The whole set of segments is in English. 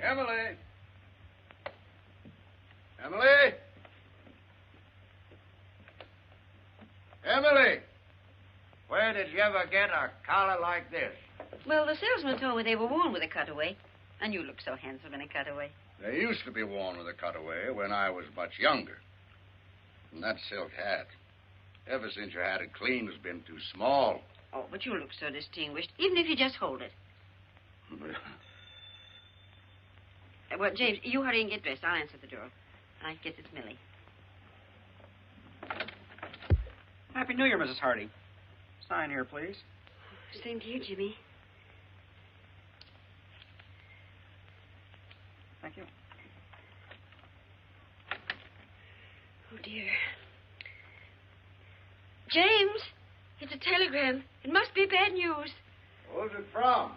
Emily! Emily! Emily! Where did you ever get a collar like this? Well, the salesman told me they were worn with a cutaway. And you look so handsome in a cutaway. They used to be worn with a cutaway when I was much younger. And that silk hat, ever since you had it cleaned, has been too small. Oh, but you look so distinguished, even if you just hold it. Well, James, you hurry and get dressed. I'll answer the door. I guess it's Millie. Happy New Year, Mrs. Hardy. Sign here, please. Same to you, Jimmy. Thank you. Oh, dear. James, it's a telegram. It must be bad news. Who's it from?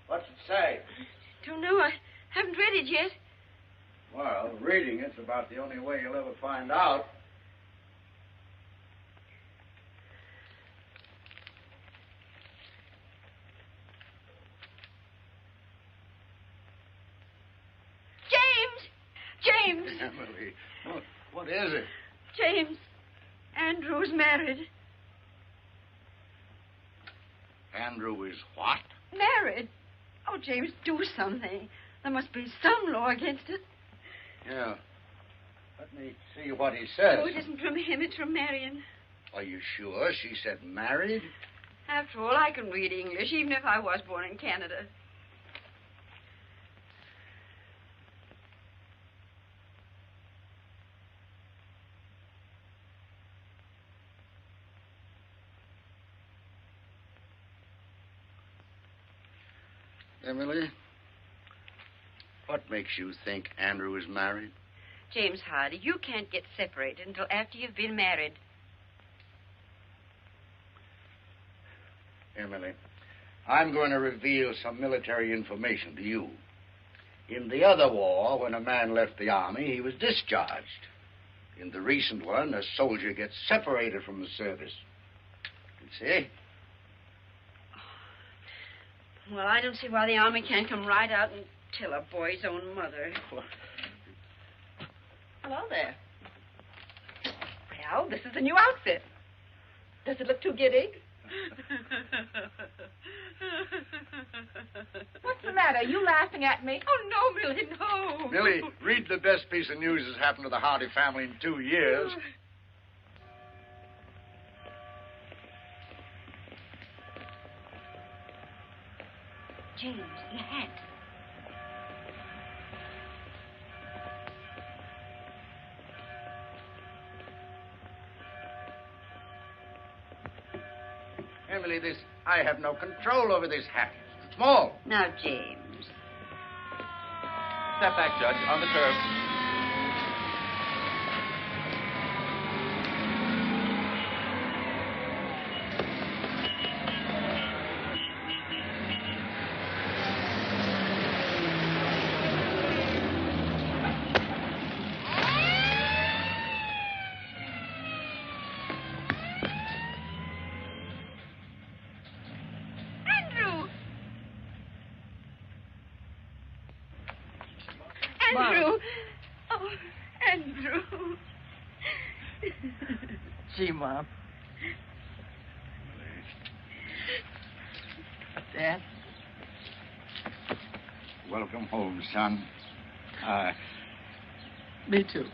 What's it say? Don't know. I haven't read it yet. Well, reading it's about the only way you'll ever find out. James! Emily, what is it? James, Andrew's married. Andrew is what? Married? Oh, James, do something. There must be some law against it. Yeah. Let me see what he says. Oh, it isn't from him. It's from Marion. Are you sure she said married? After all, I can read English, even if I was born in Canada. Emily, what makes you think Andrew is married? James Hardy, you can't get separated until after you've been married. Emily, I'm going to reveal some military information to you. In the other war, when a man left the army, he was discharged. In the recent one, a soldier gets separated from the service. You see? Well, I don't see why the army can't come right out and tell a boy's own mother. Hello there. Well, this is the new outfit. Does it look too giddy? What's the matter? Are you laughing at me? Oh, no, Millie, no. Millie, read the best piece of news that's happened to the Hardy family in 2 years. James, the hat. Emily, I have no control over this hat. It's small. Now, James. Step back, Judge, on the curb. Andrew. Oh, Andrew. Gee, Mom. Dad? Welcome home, son. Me too.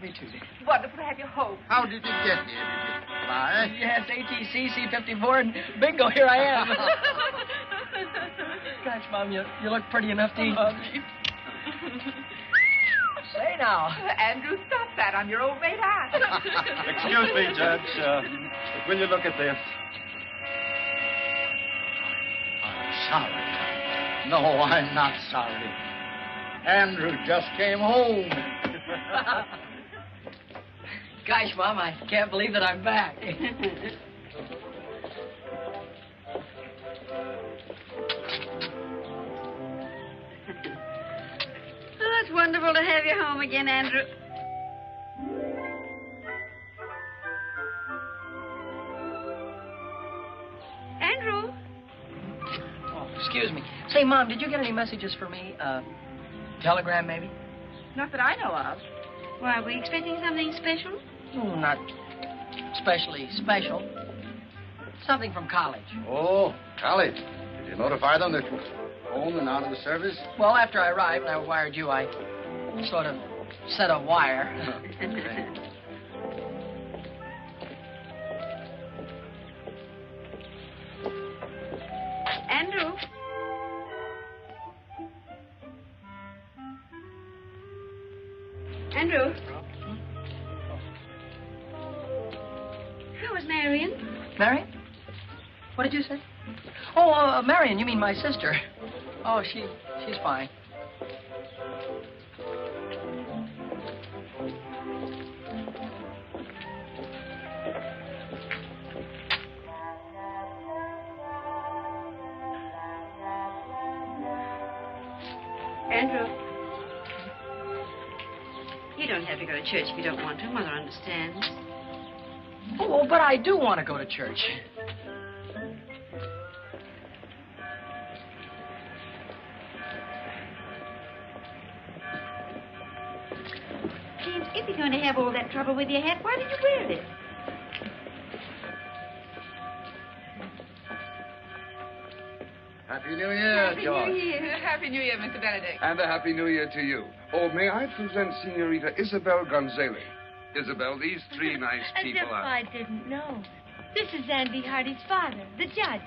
Me too, Dad. Wonderful to have you home. How did you get here? Did you fly? Yes, ATC, C-54, and bingo, here I am. Gosh, Mom, you look pretty enough to eat. Say now. Andrew, stop that on your old maid hat. Excuse me, Judge, but will you look at this? I'm sorry. No, I'm not sorry. Andrew just came home. Gosh, Mom, I can't believe that I'm back. Oh, it's wonderful to have you home again, Andrew. Andrew? Oh, excuse me. Say, Mom, did you get any messages for me? Telegram, maybe? Not that I know of. Why, are we expecting something special? Not especially special. Something from college. Oh, college. Did you notify them that you're home and out of the service? Well, after I arrived and I wired you, I sort of set a wire. Andrew. Andrew. How is Marion? Marion? What did you say? Oh, Marion, you mean my sister. Oh, she's fine. Andrew. You don't have to go to church if you don't want to. Mother understands. Oh, but I do want to go to church. James, if you're going to have all that trouble with your hat, why did you wear it? Happy New Year, George. Happy New Year, Mr. Benedict. And a Happy New Year to you. Oh, may I present Senorita Isobel Gonzales? Isabel, these three nice people As if are... I didn't know. This is Andy Hardy's father, the judge.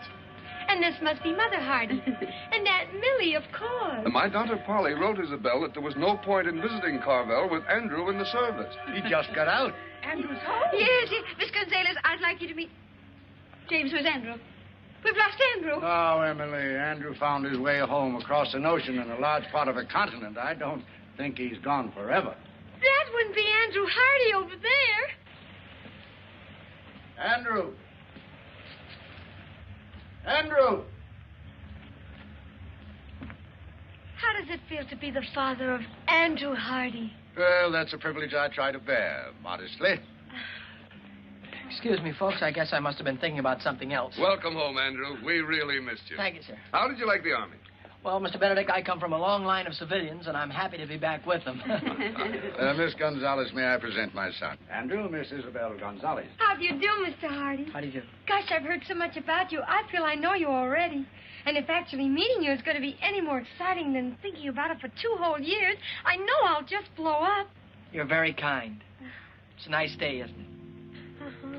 And this must be Mother Hardy. And Aunt Millie, of course. My daughter Polly wrote Isabel that there was no point in visiting Carvel with Andrew in the service. He just got out. Andrew's home. Yes, Miss Gonzales, I'd like you to meet... James, where's Andrew? We've lost Andrew. Oh, Emily, Andrew found his way home across an ocean in a large part of a continent. I don't think he's gone forever. That wouldn't be Andrew Hardy over there. Andrew! Andrew! How does it feel to be the father of Andrew Hardy? Well, that's a privilege I try to bear, modestly. Excuse me, folks. I guess I must have been thinking about something else. Welcome home, Andrew. We really missed you. Thank you, sir. How did you like the Army? Well, Mr. Benedict, I come from a long line of civilians, and I'm happy to be back with them. Miss Gonzales, may I present my son? Andrew, Miss Isobel Gonzales. How do you do, Mr. Hardy? How do you do? Gosh, I've heard so much about you. I feel I know you already. And if actually meeting you is going to be any more exciting than thinking about it for 2 whole years, I know I'll just blow up. You're very kind. It's a nice day, isn't it? Uh-huh.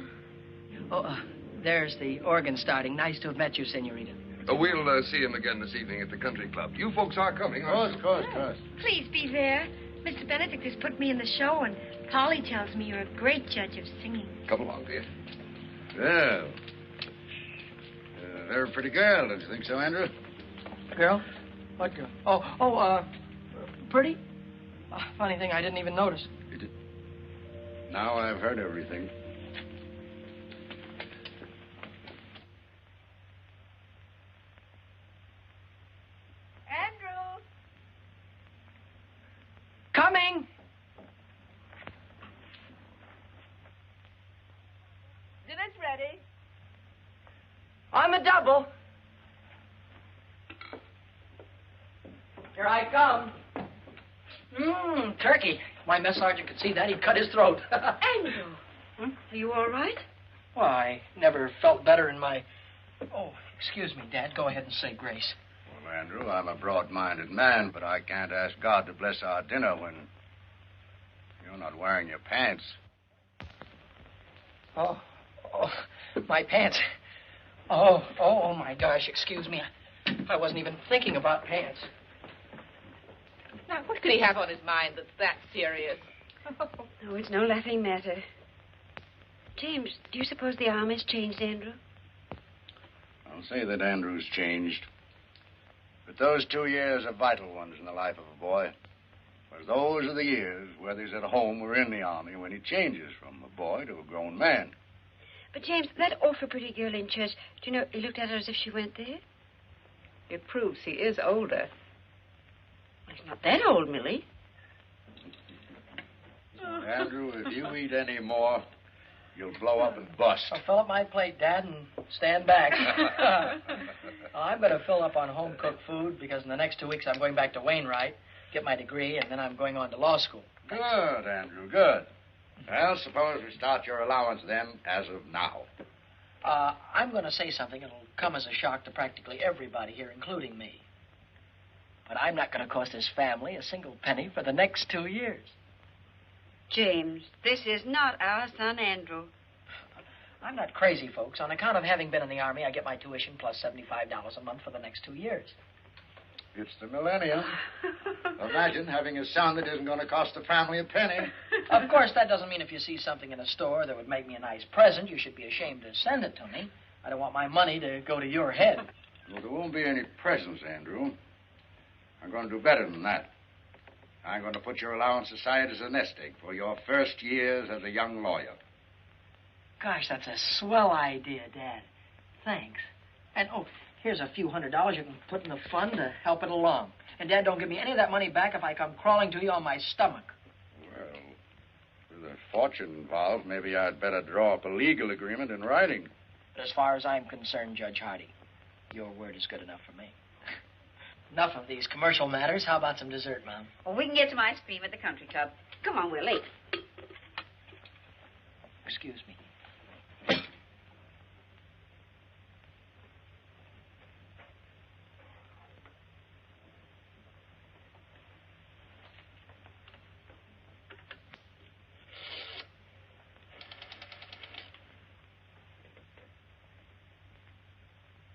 Oh, there's the organ starting. Nice to have met you, Senorita. We'll see him again this evening at the country club. You folks are coming, aren't you? Of course. Please be there. Mr. Benedict has put me in the show, and Polly tells me you're a great judge of singing. Come along, dear. Well, they're a pretty girl, don't you think so, Andrew? Girl? What girl? Pretty? Funny thing, I didn't even notice. You did. Now I've heard everything. Andrew. Coming! Dinner's ready. On the double. Here I come. Turkey. My mess sergeant could see that. He'd cut his throat. Andrew. Are you all right? Well, I never felt better in my... Oh, excuse me, Dad. Go ahead and say grace. Well, Andrew, I'm a broad-minded man, but I can't ask God to bless our dinner when you're not wearing your pants. Oh, my pants. Oh, my gosh, excuse me. I wasn't even thinking about pants. Now, what could he have on his mind that's that serious? Oh, it's no laughing matter. James, do you suppose the Army's changed Andrew? I'll say that Andrew's changed. But those 2 years are vital ones in the life of a boy. For those are the years, whether he's at home or in the Army, when he changes from a boy to a grown man. But, James, that awful pretty girl in church, do you know, he looked at her as if she went there? It proves he is older. Well, he's not that old, Millie. Andrew, if you eat any more, you'll blow up and bust. I'll fill up my plate, Dad, and stand back. I'm going to fill up on home-cooked food because in the next 2 weeks I'm going back to Wainwright. get my degree, and then I'm going on to law school. Good, Andrew, good. Well, suppose we start your allowance then, as of now. I'm going to say something that'll come as a shock to practically everybody here, including me. But I'm not going to cost this family a single penny for the next 2 years. James, this is not our son, Andrew. I'm not crazy, folks. On account of having been in the Army, I get my tuition plus $75 a month for the next 2 years. It's the millennium. Imagine having a son that isn't going to cost the family a penny. Of course, that doesn't mean if you see something in a store that would make me a nice present, you should be ashamed to send it to me. I don't want my money to go to your head. Well, there won't be any presents, Andrew. I'm going to do better than that. I'm going to put your allowance aside as a nest egg for your first years as a young lawyer. Gosh, that's a swell idea, Dad. Thanks. And, oh, here's a few $100s you can put in the fund to help it along. And, Dad, don't give me any of that money back if I come crawling to you on my stomach. Well, with a fortune involved, maybe I'd better draw up a legal agreement in writing. But as far as I'm concerned, Judge Hardy, your word is good enough for me. Enough of these commercial matters. How about some dessert, Mom? Well, we can get some ice cream at the country club. Come on, we're late. Excuse me.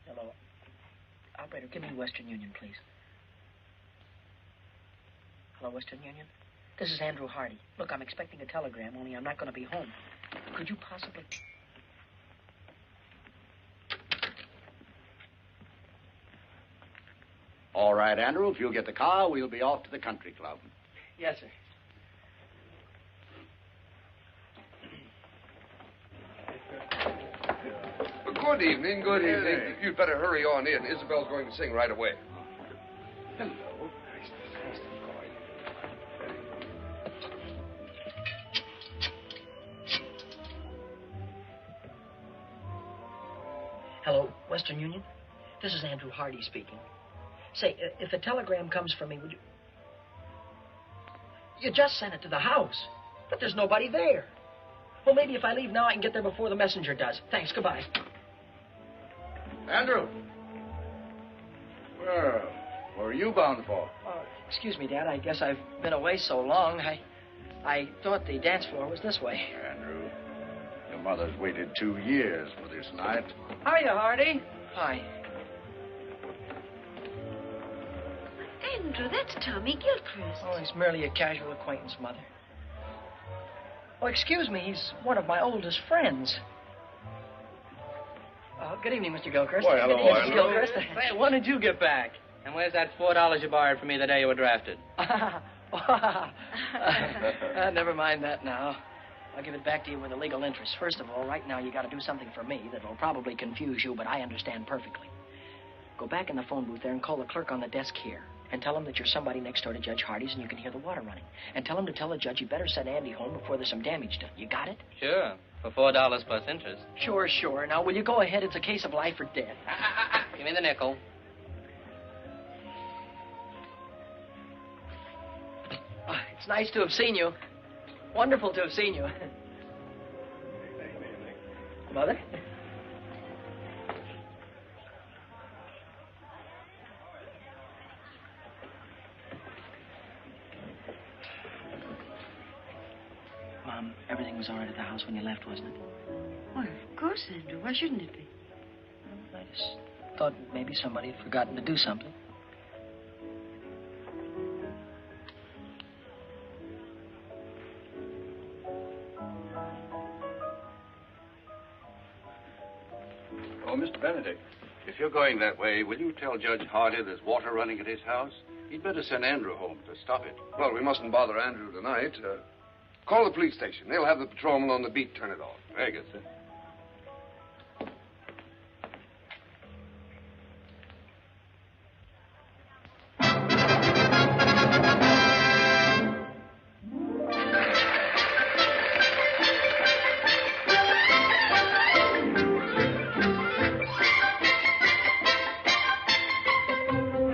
Hello. Operator, give me Western Union, please. Hello, Western Union? This is Andrew Hardy. Look, I'm expecting a telegram, only I'm not going to be home. Could you possibly... All right, Andrew, if you'll get the car, we'll be off to the country club. Yes, sir. Good evening, good evening. You'd better hurry on in. Isabel's going to sing right away. Hello. Hello, Western Union? This is Andrew Hardy speaking. Say, if a telegram comes from me, would you... You just sent it to the house, but there's nobody there. Well, maybe if I leave now, I can get there before the messenger does. Thanks, goodbye. Andrew. Well, where are you bound for? Excuse me, Dad. I guess I've been away so long. I thought the dance floor was this way. Andrew, your mother's waited 2 years for this night. Hiya, Hardy. Hi. Andrew, that's Tommy Gilchrist. Oh, he's merely a casual acquaintance, Mother. Oh, excuse me. He's one of my oldest friends. Good evening, Mr. Gilchrist. Why, hello, Good evening, Mr. Andrew. Gilchrist. Say, when did you get back? And where's that $4 you borrowed from me the day you were drafted? Never mind that now. I'll give it back to you with a legal interest. First of all, right now you got to do something for me that'll probably confuse you, but I understand perfectly. Go back in the phone booth there and call the clerk on the desk here. And tell him that you're somebody next door to Judge Hardy's and you can hear the water running. And tell him to tell the judge you better send Andy home before there's some damage done. You got it? Sure, for $4 plus interest. Sure. Now, will you go ahead? It's a case of life or death. Give me the nickel. It's nice to have seen you. Wonderful to have seen you. Mother? Mom, everything was all right at the house when you left, wasn't it? Well, of course, Andrew. Why shouldn't it be? I just thought maybe somebody had forgotten to do something. Oh, Mr. Benedict, if you're going that way, will you tell Judge Hardy there's water running at his house? He'd better send Andrew home to stop it. Well, we mustn't bother Andrew tonight. Call the police station. They'll have the patrolman on the beat turn it off. Very good, sir.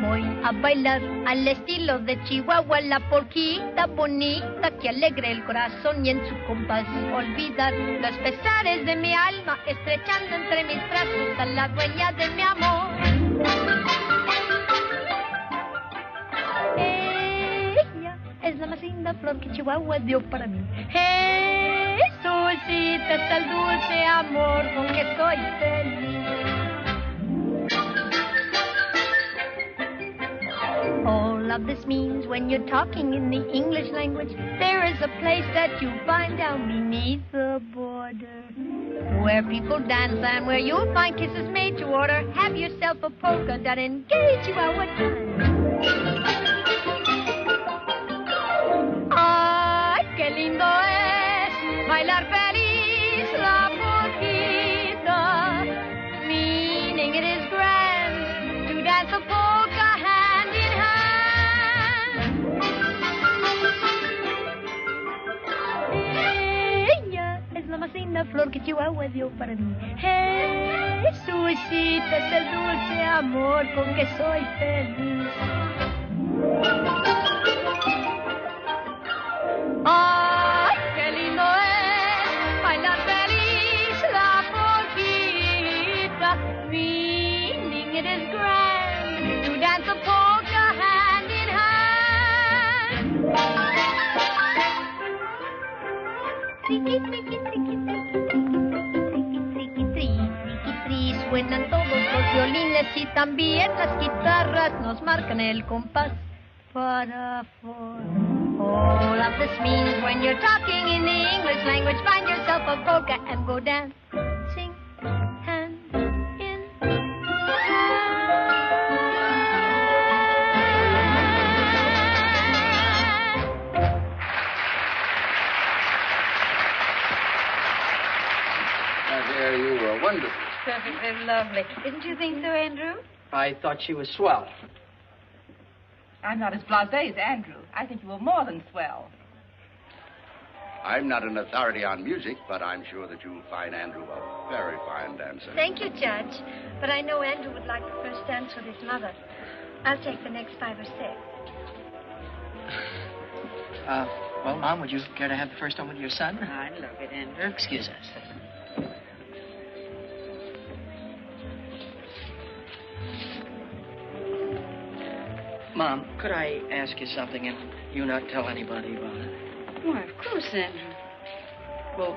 Mo'y abay bailar al estilo de Chihuahua, la polquita bonita que alegre el corazón y en su compás olvidar los pesares de mi alma, estrechando entre mis brazos a la dueña de mi amor. Ella es la más linda flor que Chihuahua dio para mí. Jesucita es el dulce amor con que soy feliz. All of this means when you're talking in the English language, there is a place that you find down beneath the border, where people dance and where you'll find kisses made to order. Have yourself a polka dot and engage you out what time. Ay, qué lindo es bailar feliz la polquita, meaning it is grand to dance a polka hand in hand. Ella es la más linda flor que Chihuahua dio para mí. Jesucita es el dulce amor con que soy feliz. Ay, qué lindo es bailar feliz la polquita, meaning it is grand to dance a polka hand in hand. Triqui, triqui, triqui, triqui, triqui, triqui, triqui, suenan todos los violines y también las guitarras nos marcan el compás para four. All of this means when you're talking in the English language, find yourself a polka and go dancing hand in Now, dear, you were wonderful. Perfectly lovely. Didn't you think so, Andrew? I thought she was swell. I'm not as blasé as Andrew. I think you were more than swell. I'm not an authority on music, but I'm sure that you'll find Andrew a very fine dancer. Thank you, Judge. But I know Andrew would like the first dance with his mother. I'll take the next 5 or 6. Well, Mom, would you care to have the first one with your son? I'd love it, Andrew. Excuse us. Mom, could I ask you something and you not tell anybody about it? Why, of course, Andrew. Well,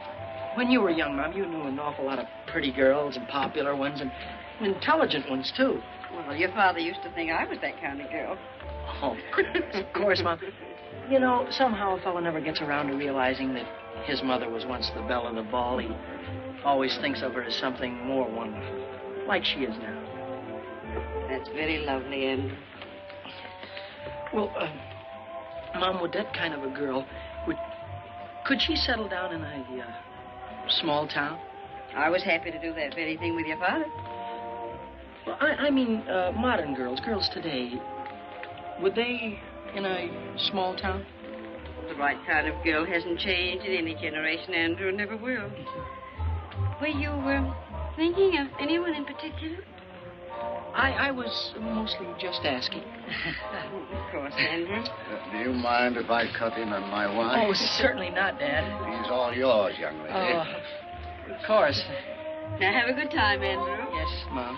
when you were young, Mom, you knew an awful lot of pretty girls and popular ones and intelligent ones, too. Well, your father used to think I was that kind of girl. Oh, of course, Mom. You know, somehow a fellow never gets around to realizing that his mother was once the belle of the ball. He always thinks of her as something more wonderful, like she is now. That's very lovely, Andrew. Well, Mom, would that kind of a girl, could she settle down in a small town? I was happy to do that very thing with your father. Well, I mean, modern girls today, would they in a small town? The right kind of girl hasn't changed in any generation, Andrew, and never will. Were you thinking of anyone in particular? I was mostly just asking. Of course, Andrew. Do you mind if I cut in on my wine? Oh, certainly not, Dad. He's all yours, young lady. Oh, of course. Now, have a good time, Andrew. Yes, Mom.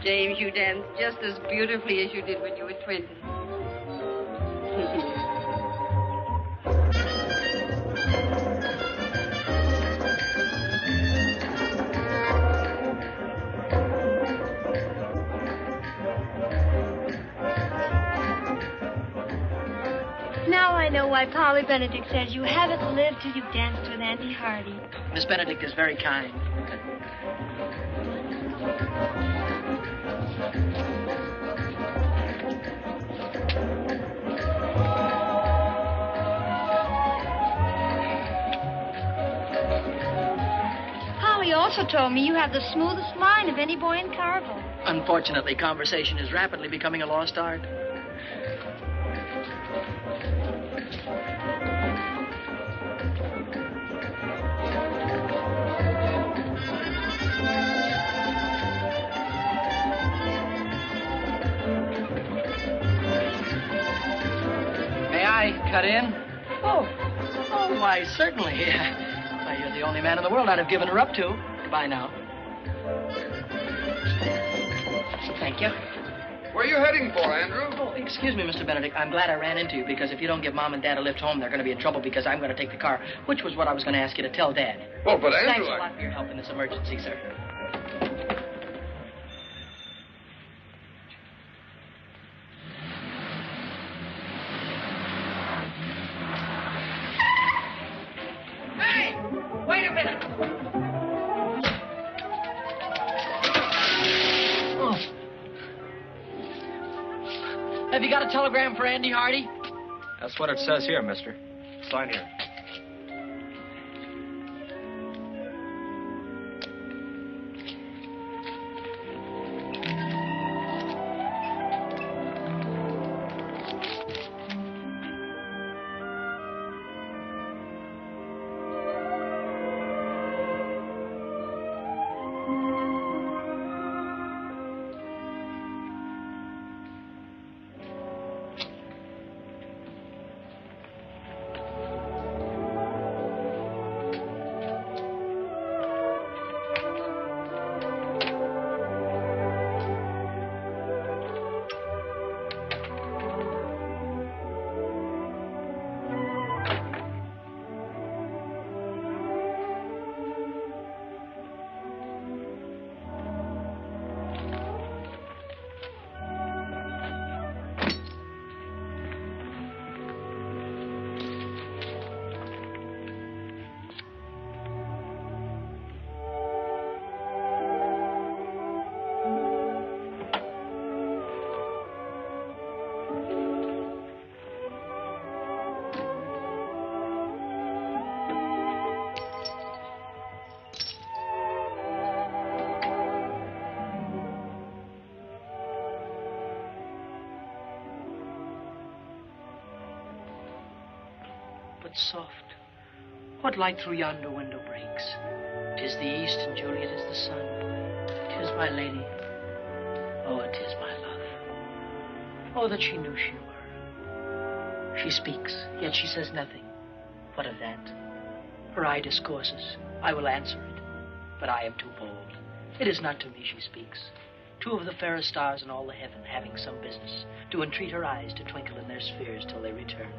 James, you danced just as beautifully as you did when you were 20. Now I know why Polly Benedict says you haven't lived till you've danced with Auntie Hardy. Miss Benedict is very kind. Polly also told me you have the smoothest mind of any boy in Carvel. Unfortunately, conversation is rapidly becoming a lost art. I cut in? Oh, why, certainly. Why, you're the only man in the world I'd have given her up to. Goodbye now. Thank you. Where are you heading for, Andrew? Oh, excuse me, Mr. Benedict. I'm glad I ran into you, because if you don't give Mom and Dad a lift home, they're going to be in trouble because I'm going to take the car, which was what I was going to ask you to tell Dad. Oh, but Andrew... Thanks a lot for your help in this emergency, sir. Hey! Wait a minute! Have you got a telegram for Andy Hardy? That's what it says here, mister. Sign here. Soft. What light through yonder window breaks? 'Tis the east, and Juliet is the sun. 'Tis my lady. Oh, 'tis my love. Oh, that she knew she were. She speaks, yet she says nothing. What of that? Her eye discourses. I will answer it, but I am too bold. It is not to me she speaks. Two of the fairest stars in all the heaven, having some business, do entreat her eyes to twinkle in their spheres till they return.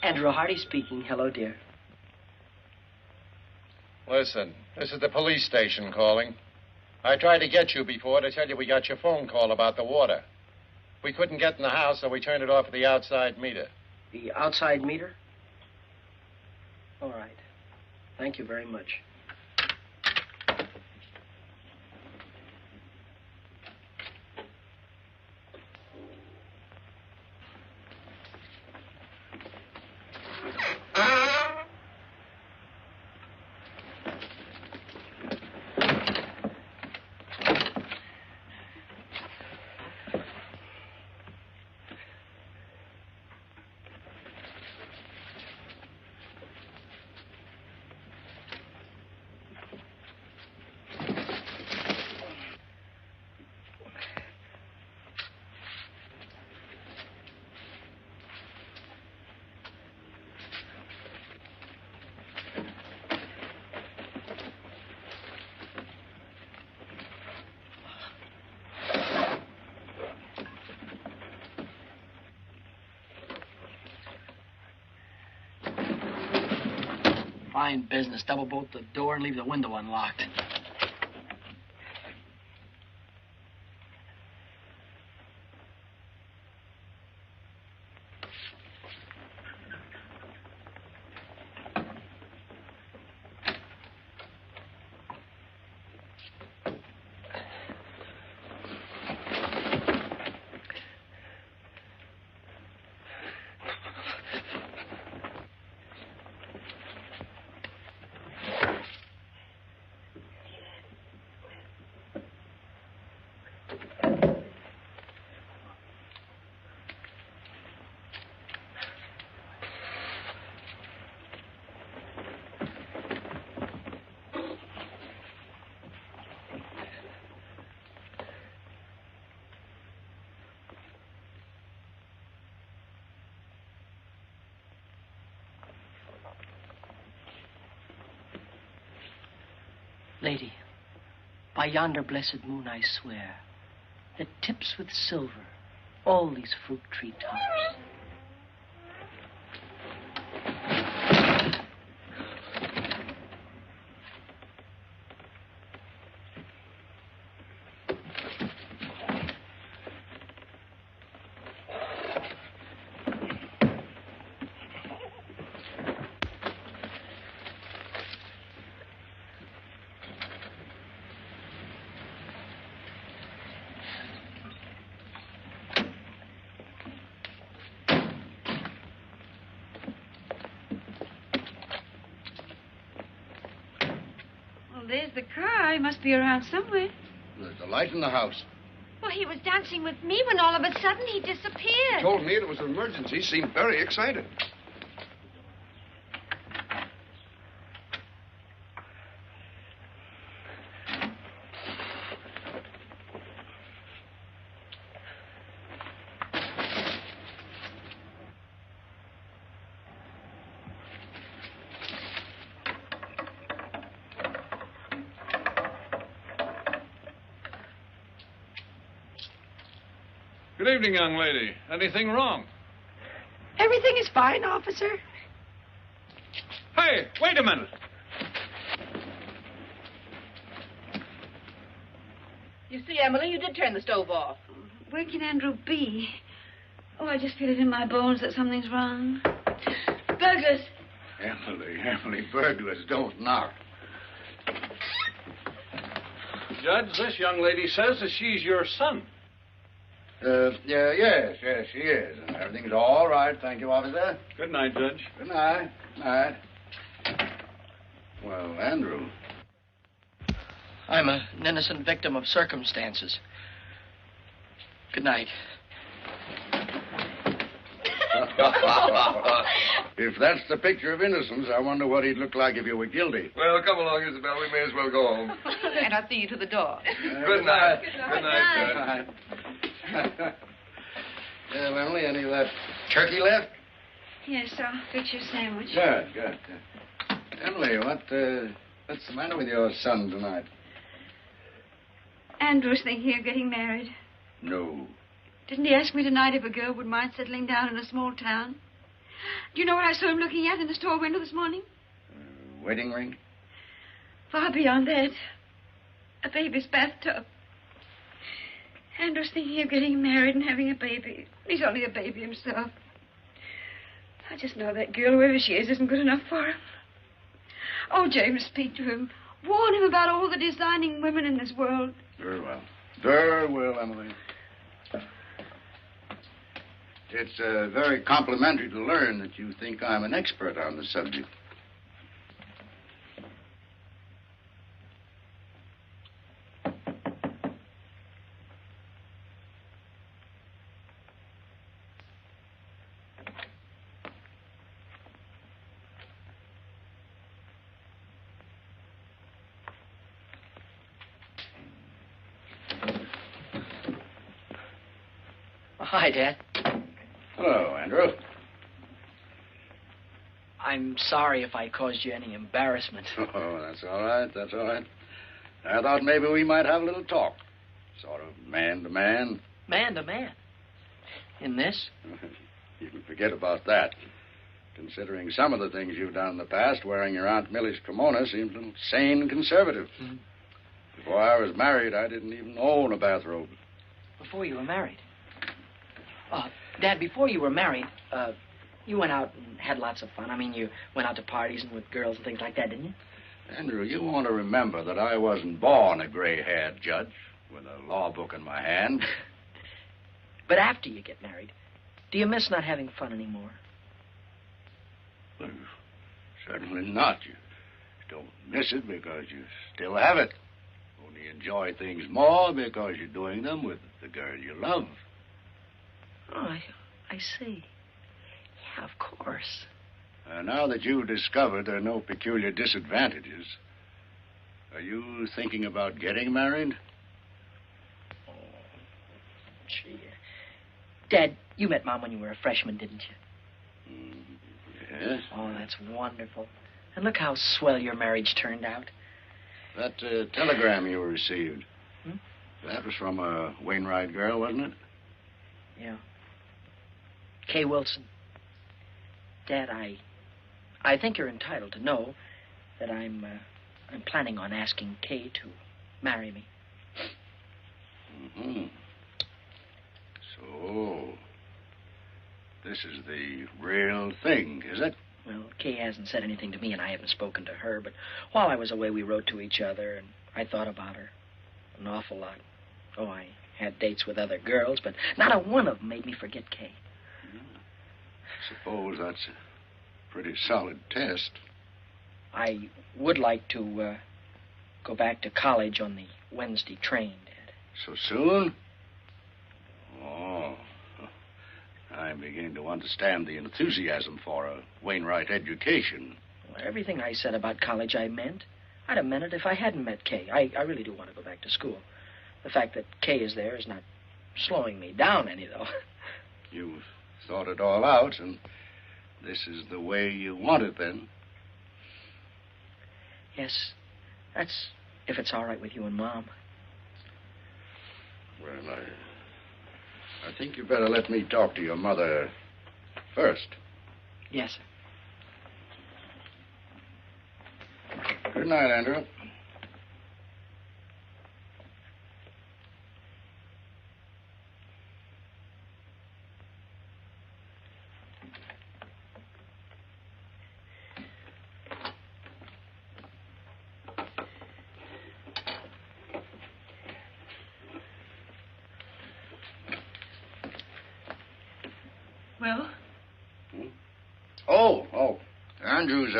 Andrew Hardy speaking. Hello, dear. Listen, this is the police station calling. I tried to get you before to tell you we got your phone call about the water. We couldn't get in the house, so we turned it off at the outside meter. The outside meter? All right. Thank you very much. Fine business. Double bolt the door and leave the window unlocked. Lady, by yonder blessed moon I swear, that tips with silver all these fruit tree tops. There's the car. He must be around somewhere. There's a light in the house. Well, he was dancing with me when all of a sudden he disappeared. He told me it was an emergency. He seemed very excited. Good evening, young lady. Anything wrong? Everything is fine, officer. Hey, wait a minute. You see, Emily, you did turn the stove off. Where can Andrew be? Oh, I just feel it in my bones that something's wrong. Burglars. Emily, burglars don't knock. Judge, this young lady says that she's your son. Yes, she is. And everything's all right, thank you, officer. Good night, Judge. Good night. Night. Well, Andrew. I'm an innocent victim of circumstances. Good night. If that's the picture of innocence, I wonder what he'd look like if you were guilty. Well, come along, Isabel. We may as well go home. And I'll see you to the door. Good night. Good night. Well, Emily, any of that turkey left? Yes, I'll fix your sandwich. Good. Emily, what's the matter with your son tonight? Andrew's thinking of getting married. No. Didn't he ask me tonight if a girl would mind settling down in a small town? Do you know what I saw him looking at in the store window this morning? Wedding ring? Far beyond that. A baby's bathtub. Andrew's thinking of getting married and having a baby. He's only a baby himself. I just know that girl, whoever she is, isn't good enough for him. Oh, James, speak to him. Warn him about all the designing women in this world. Very well. Very well, Emily. It's very complimentary to learn that you think I'm an expert on the subject. Hi, Dad. Hello, Andrew. I'm sorry if I caused you any embarrassment. Oh, that's all right. I thought maybe we might have a little talk. Sort of man to man. Man to man? In this? You can forget about that. Considering some of the things you've done in the past, wearing your Aunt Millie's kimono seems a little sane and conservative. Mm-hmm. Before I was married, I didn't even own a bathrobe. Before you were married? Dad, before you were married, you went out and had lots of fun. I mean, you went out to parties and with girls and things like that, didn't you? Andrew, you want to remember that I wasn't born a gray-haired judge with a law book in my hand. But after you get married, do you miss not having fun anymore? Well, certainly not. You don't miss it because you still have it. Only enjoy things more because you're doing them with the girl you love. Oh, I see. Yeah, of course. Now that you've discovered there are no peculiar disadvantages, are you thinking about getting married? Oh, gee. Dad, you met Mom when you were a freshman, didn't you? Yes. Oh, that's wonderful. And look how swell your marriage turned out. That telegram you received. Hmm? That was from a Wainwright girl, wasn't it? Yeah. Kay Wilson. Dad, I think you're entitled to know that I'm planning on asking Kay to marry me. Mm-hmm. So, this is the real thing, is it? Well, Kay hasn't said anything to me, and I haven't spoken to her, but while I was away, we wrote to each other, and I thought about her an awful lot. Oh, I had dates with other girls, but not a one of them made me forget Kay. Suppose that's a pretty solid test. I would like to go back to college on the Wednesday train, Dad. So soon? Oh, I begin to understand the enthusiasm for a Wainwright education. Well, everything I said about college I meant. I'd have meant it if I hadn't met Kay. I really do want to go back to school. The fact that Kay is there is not slowing me down any, though. You've thought it all out, and this is the way you want it, then? Yes, that's if it's all right with you and Mom. Well, I think you better let me talk to your mother first. Yes, sir. Good night, Andrew. Well? Oh. Andrew's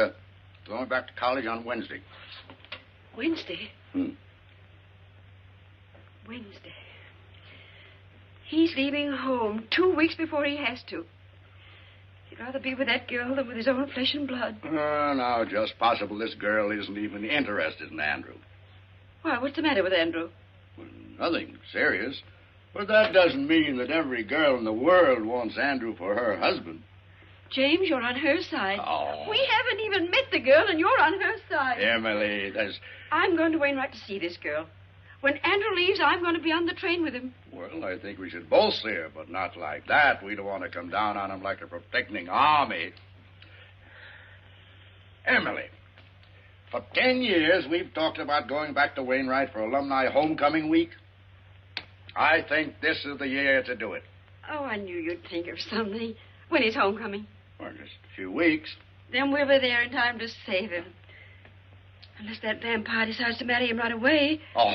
going back to college on Wednesday. Wednesday? Hmm. Wednesday. He's leaving home 2 weeks before he has to. He'd rather be with that girl than with his own flesh and blood. Now, just possible this girl isn't even interested in Andrew. Why, what's the matter with Andrew? Well, nothing serious. But that doesn't mean that every girl in the world wants Andrew for her husband. James, you're on her side. Oh. We haven't even met the girl, and you're on her side. Emily, I'm going to Wainwright to see this girl. When Andrew leaves, I'm going to be on the train with him. Well, I think we should both see her, but not like that. We don't want to come down on him like a protecting army. Emily, for 10 years, we've talked about going back to Wainwright for alumni homecoming week. I think this is the year to do it. Oh, I knew you'd think of something. When is homecoming? Well, just a few weeks. Then we'll be there in time to save him. Unless that vampire decides to marry him right away. Oh,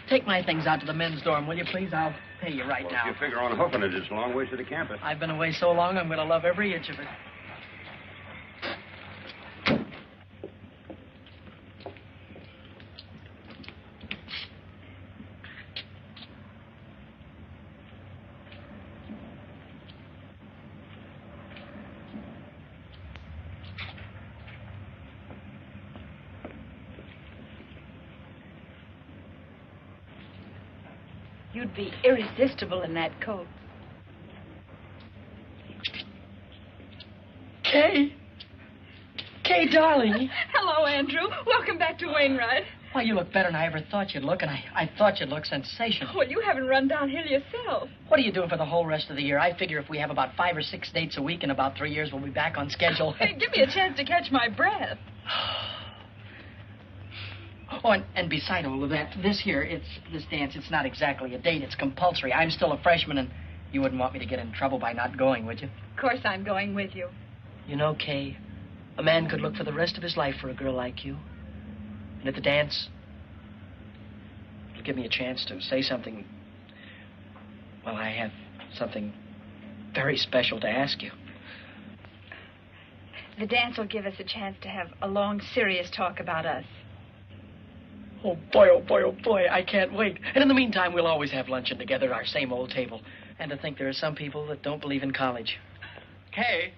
Take my things out to the men's dorm, will you, please? I'll pay you right now. If you figure on hoofing it, it's a long way to the campus. I've been away so long, I'm going to love every inch of it. You'd be irresistible in that coat. Kay, darling. Hello, Andrew. Welcome back to Wainwright. Why, you look better than I ever thought you'd look, and I thought you'd look sensational. Well, you haven't run downhill yourself. What are you doing for the whole rest of the year? I figure if we have about 5 or 6 dates a week in about 3 years, we'll be back on schedule. Hey, give me a chance to catch my breath. Oh, and beside all of that, this dance, it's not exactly a date. It's compulsory. I'm still a freshman, and you wouldn't want me to get in trouble by not going, would you? Of course I'm going with you. You know, Kay, a man could look for the rest of his life for a girl like you. And at the dance, it'll give me a chance to say something. Well, I have something very special to ask you. The dance will give us a chance to have a long, serious talk about us. Oh, boy, I can't wait. And in the meantime, we'll always have luncheon together at our same old table. And to think there are some people that don't believe in college. Kay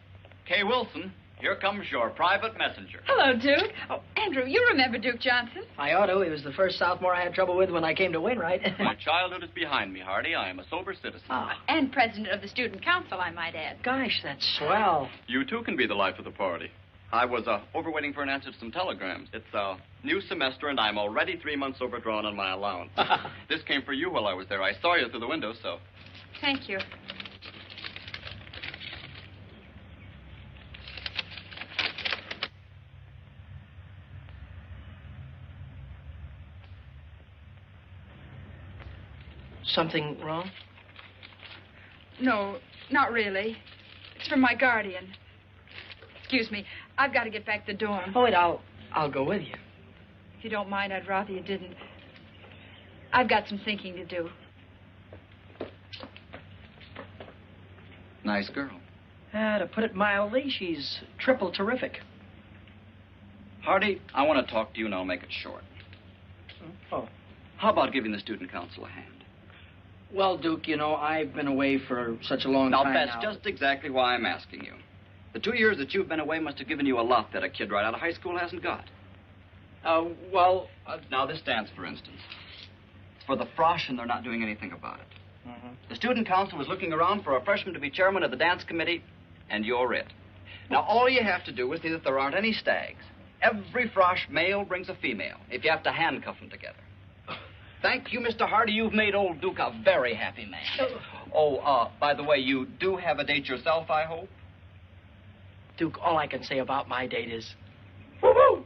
Wilson. Here comes your private messenger. Hello, Duke. Oh, Andrew, you remember Duke Johnson? I ought to. He was the first sophomore I had trouble with when I came to Wainwright. My childhood is behind me, Hardy. I am a sober citizen. Oh, And president of the student council, I might add. gosh, that's swell. You, too, can be the life of the party. I was over waiting for an answer to some telegrams. It's a new semester, and I'm already 3 months overdrawn on my allowance. This came for you while I was there. I saw you through the window, so... Thank you. Something wrong? No, not really. It's from my guardian. Excuse me. I've got to get back to the dorm. Oh, wait, I'll go with you. If you don't mind, I'd rather you didn't. I've got some thinking to do. Nice girl. To put it mildly, she's triple terrific. Hardy, I want to talk to you, and I'll make it short. Oh. How about giving the student council a hand? Well, Duke, you know, I've been away for such a long time That's now. just exactly why I'm asking you. The 2 years that you've been away must have given you a lot that a kid right out of high school hasn't got. Now, this dance, for instance. It's for the frosh, and they're not doing anything about it. Mm-hmm. The student council is looking around for a freshman to be chairman of the dance committee, and you're it. Now, all you have to do is see that there aren't any stags. Every frosh male brings a female, if you have to handcuff them together. Thank you, Mr. Hardy. You've made old Duke a very happy man. Oh, by the way, you do have a date yourself, I hope? Duke, all I can say about my date is... Woo-hoo!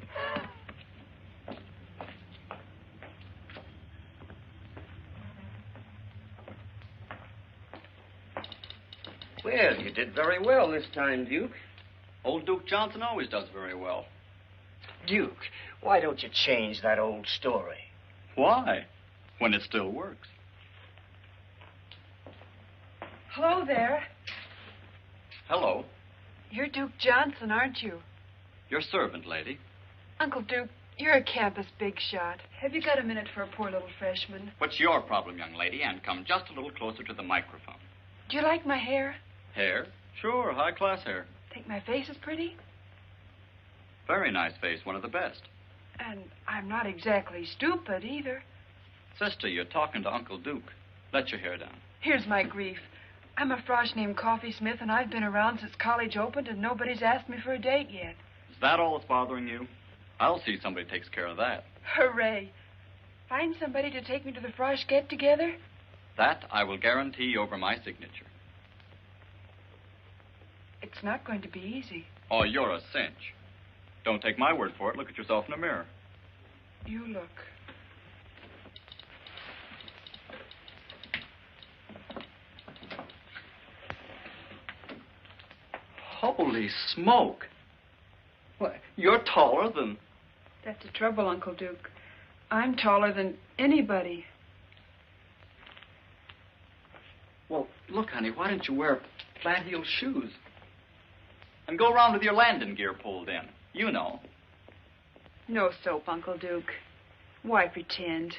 Well, you did very well this time, Duke. Old Duke Johnson always does very well. Duke, why don't you change that old story? Why? When it still works. Hello there. Hello. You're Duke Johnson, aren't you? Your servant, lady. Uncle Duke, you're a campus big shot. Have you got a minute for a poor little freshman? What's your problem, young lady? And come just a little closer to the microphone. Do you like my hair? Hair? Sure, high-class hair. Think my face is pretty? Very nice face, one of the best. And I'm not exactly stupid either. Sister, you're talking to Uncle Duke. Let your hair down. Here's my grief. I'm a frosh named Coffee Smith, and I've been around since college opened, and nobody's asked me for a date yet. Is that all that's bothering you? I'll see somebody takes care of that. Hooray. Find somebody to take me to the frosh get-together? That I will guarantee over my signature. It's not going to be easy. Oh, you're a cinch. Don't take my word for it. Look at yourself in the mirror. You look. Holy smoke. Why, you're taller than... That's the trouble, Uncle Duke. I'm taller than anybody. Well, look, honey, why don't you wear flat-heeled shoes? And go around with your landing gear pulled in. You know. No soap, Uncle Duke. Why pretend?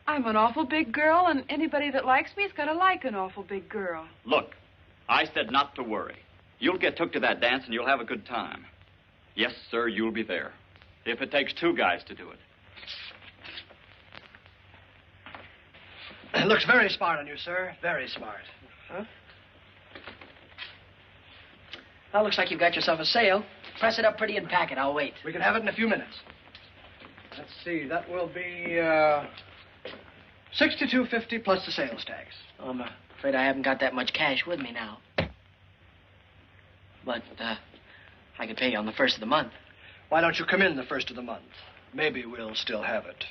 I'm an awful big girl, and anybody that likes me is going to like an awful big girl. Look, I said not to worry. You'll get took to that dance, and you'll have a good time. Yes, sir, you'll be there. If it takes 2 guys to do it. It looks very smart on you, sir. Very smart. Huh? Well, looks like you've got yourself a sale. Press it up pretty and pack it. I'll wait. We can have it in a few minutes. Let's see. That will be $62.50 plus the sales tax. Oh, I'm afraid I haven't got that much cash with me now. But I could pay you on the 1st of the month. Why don't you come in the 1st of the month? Maybe we'll still have it.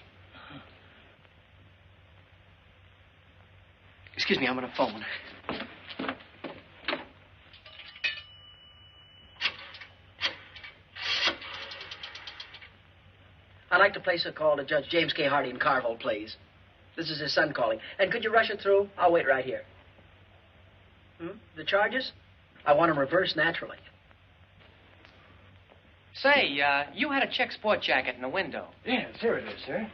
Excuse me, I'm on a phone. I'd like to place a call to Judge James K. Hardy in Carvel, please. This is his son calling. And could you rush it through? I'll wait right here. The charges? I want them reversed naturally. Say, you had a check sport jacket in the window. Yes, here it is, sir.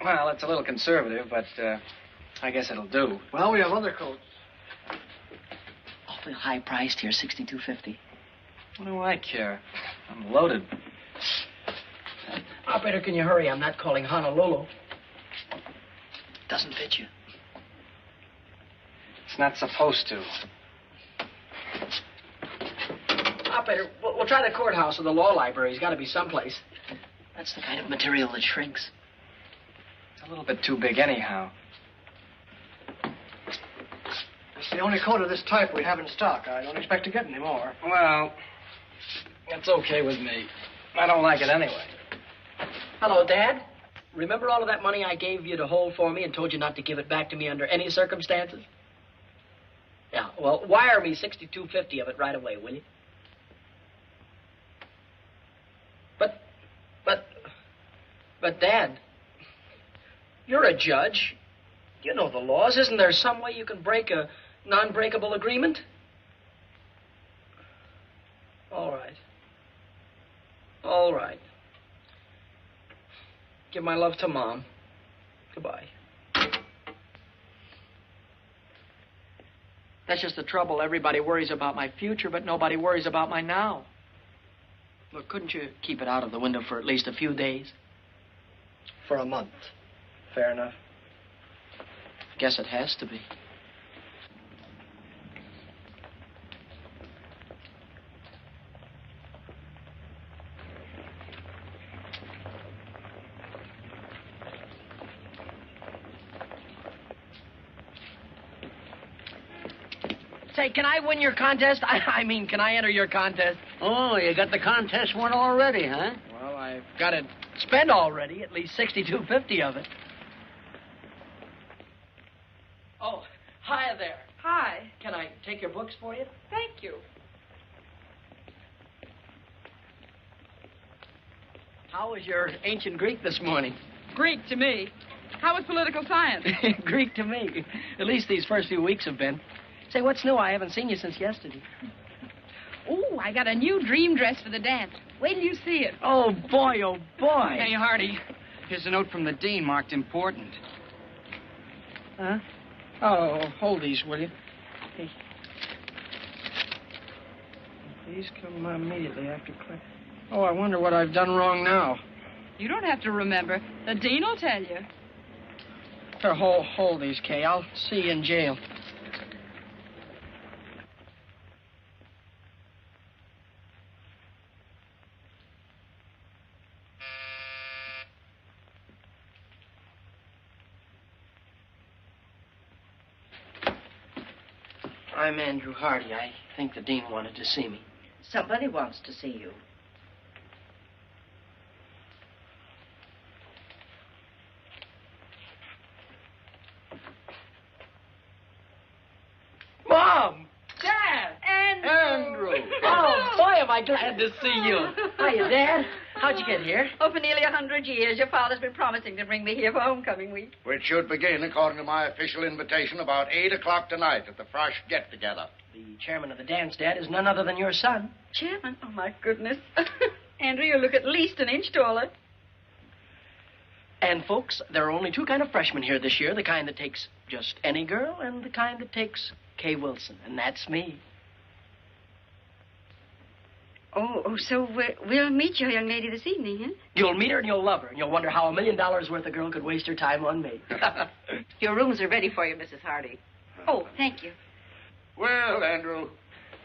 Well, it's a little conservative, but I guess it'll do. Well, we have other coats. Awfully high priced here, $62.50. What do I care? I'm loaded. Operator, can you hurry? I'm not calling Honolulu. Doesn't fit you. It's not supposed to. Operator, we'll try the courthouse or the law library. He's got to be someplace. That's the kind of material that shrinks. It's a little bit too big anyhow. It's the only coat of this type we have in stock. I don't expect to get any more. Well, it's okay with me. I don't like it anyway. Hello, Dad. Remember all of that money I gave you to hold for me and told you not to give it back to me under any circumstances? Yeah, well, wire me $62.50 of it right away, will you? But, Dad, you're a judge. You know the laws. Isn't there some way you can break a non-breakable agreement? All right. All right. Give my love to Mom. Goodbye. That's just the trouble. Everybody worries about my future, but nobody worries about my now. Look, couldn't you keep it out of the window for at least a few days? For a month. Fair enough. Guess it has to be. Say, can I win your contest? I mean, can I enter your contest? Oh, you got the contest won already, huh? Well, I've got it spent already, at least $62.50 of it. Oh, hi there. Hi. Can I take your books for you? Thank you. How was your ancient Greek this morning? Greek to me. How was political science? Greek to me. At least these first few weeks have been. Say, what's new? I haven't seen you since yesterday. Oh, I got a new dream dress for the dance. Wait till you see it. Oh, boy, oh, boy. Hey, Hardy, here's a note from the dean marked important. Huh? Oh, hold these, will you? Hey. Please come immediately after class. Oh, I wonder what I've done wrong now. You don't have to remember. The dean will tell you. Here, hold these, Kay. I'll see you in jail. I'm Andrew Hardy. I think the dean wanted to see me. Somebody wants to see you. Mom! Dad! Andrew! Oh, boy, am I glad to see you. Hiya, Dad. How'd you get here? Oh, for nearly 100 years. Your father's been promising to bring me here for homecoming week. Which should begin, according to my official invitation, about 8 o'clock tonight at the Frosh get-together. The chairman of the dance, Dad, is none other than your son. Chairman? Oh, my goodness. Andrew, you look at least an inch taller. And, folks, there are only two kind of freshmen here this year. The kind that takes just any girl and the kind that takes Kay Wilson. And that's me. Oh, so we'll meet your young lady this evening, huh? You'll meet her and you'll love her. And you'll wonder how $1 million worth of girl could waste her time on me. Your rooms are ready for you, Mrs. Hardy. Oh, thank you. Well, Andrew,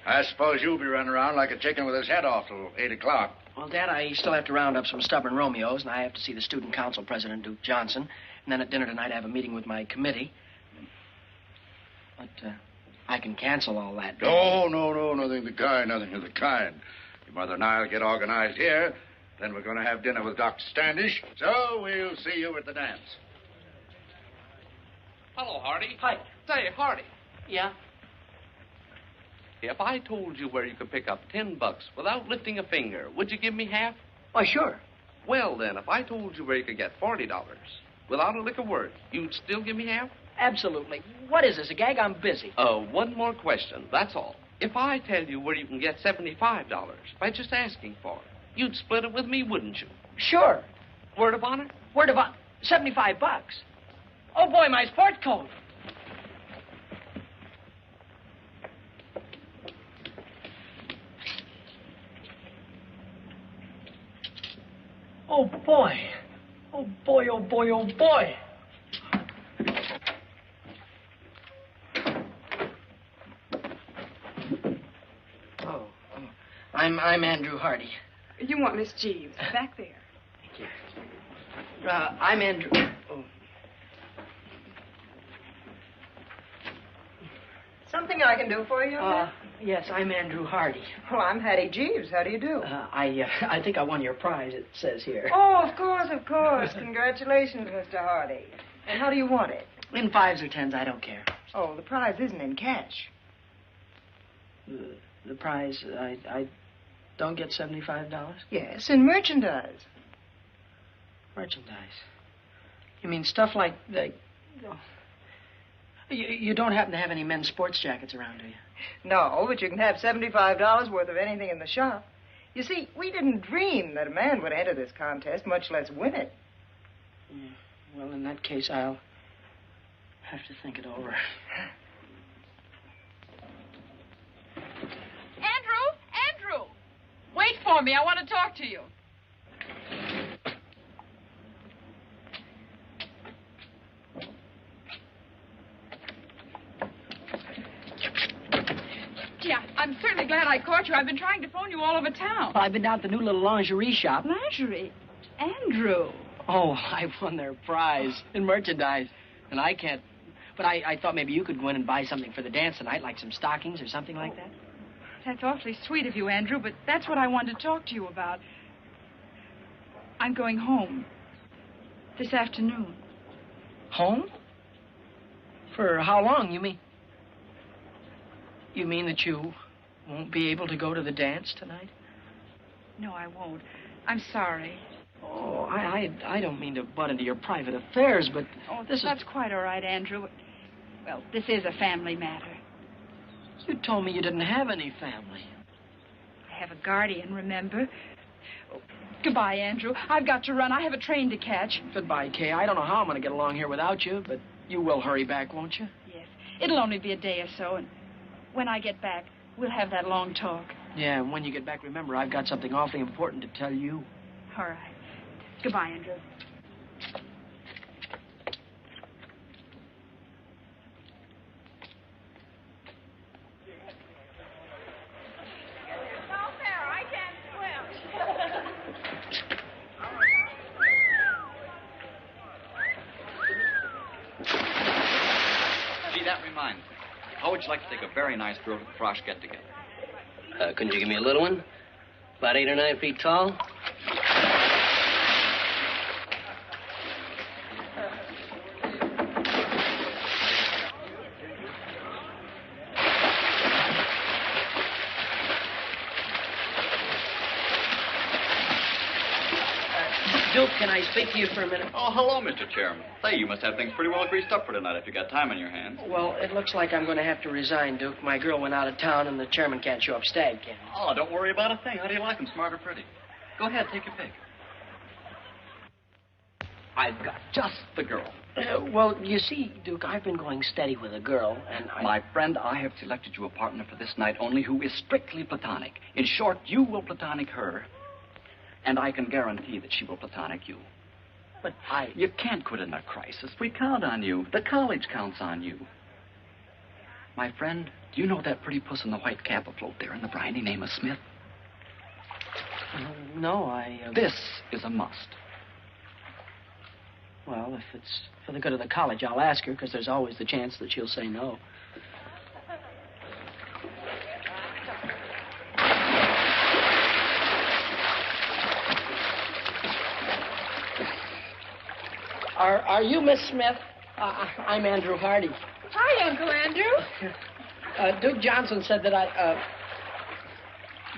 I suppose you'll be running around like a chicken with his head off till 8 o'clock. Well, Dad, I still have to round up some stubborn Romeos, and I have to see the student council president, Duke Johnson. And then at dinner tonight, I have a meeting with my committee. But I can cancel all that. No, nothing of the kind, nothing of the kind. Your mother and I will get organized here. Then we're going to have dinner with Dr. Standish. So we'll see you at the dance. Hello, Hardy. Hi. Say, Hardy, Yeah? if I told you where you could pick up $10 without lifting a finger, would you give me half? Why, sure. Well, then, if I told you where you could get $40 without a lick of word, you'd still give me half? Absolutely. What is this, a gag? I'm busy. One more question, that's all. If I tell you where you can get $75 by just asking for it, you'd split it with me, wouldn't you? Sure. Word of honor? Word of honor. $75. Oh, boy, my sport coat. Oh, boy. Oh, boy, oh, boy, oh, boy. I'm Andrew Hardy. You want Miss Jeeves, back there. Thank you. I'm Andrew. Oh. Something I can do for you? Yes, I'm Andrew Hardy. Oh, I'm Hattie Jeeves. How do you do? I think I won your prize, it says here. Oh, of course, of course. Congratulations, Mr. Hardy. And how do you want it? In 5s or 10s, I don't care. Oh, the prize isn't in cash. The prize, I don't get $75? Yes, in merchandise. Merchandise? You mean stuff like the... Oh. You don't happen to have any men's sports jackets around, do you? No, but you can have $75 worth of anything in the shop. You see, we didn't dream that a man would enter this contest, much less win it. Yeah. Well, in that case, I'll have to think it over. Andrew! Wait for me. I want to talk to you. Yeah, I'm certainly glad I caught you. I've been trying to phone you all over town. Well, I've been down at the new little lingerie shop. Lingerie? Andrew. Oh, I won their prize in merchandise. And I can't... But I thought maybe you could go in and buy something for the dance tonight, like some stockings or something like that. That's awfully sweet of you, Andrew, but that's what I wanted to talk to you about. I'm going home this afternoon. Home? For how long, you mean? You mean that you won't be able to go to the dance tonight? No, I won't. I'm sorry. Oh, I don't mean to butt into your private affairs, but that's quite all right, Andrew. Well, this is a family matter. You told me you didn't have any family. I have a guardian, remember? Oh, goodbye, Andrew. I've got to run. I have a train to catch. Goodbye, Kay. I don't know how I'm going to get along here without you, but you will hurry back, won't you? Yes. It'll only be a day or so, and when I get back, we'll have that long talk. Yeah, and when you get back, remember, I've got something awfully important to tell you. All right. Goodbye, Andrew. Gee, that reminds me. How would you like to take a very nice girl to the Frosh get-together? Couldn't you give me a little one? About 8 or 9 feet tall? Duke, can I speak to you for a minute? Oh, hello, Mr. Chairman. Say, you must have things pretty well greased up for tonight if you got time on your hands. Well, it looks like I'm going to have to resign, Duke. My girl went out of town, and the chairman can't show up stag can. Oh, don't worry about a thing. How do you like them, smart or pretty? Go ahead, take your pick. I've got just the girl. Well, you see, Duke, I've been going steady with a girl, and My friend, I have selected you a partner for this night only who is strictly platonic. In short, you will platonic her, and I can guarantee that she will platonic you. But You can't quit in a crisis. We count on you. The college counts on you. My friend, do you know that pretty puss in the white cap afloat there in the briny name of Smith? No, This is a must. Well, if it's for the good of the college, I'll ask her, because there's always the chance that she'll say no. Are you Miss Smith? I'm Andrew Hardy. Hi, Uncle Andrew. Duke Johnson said that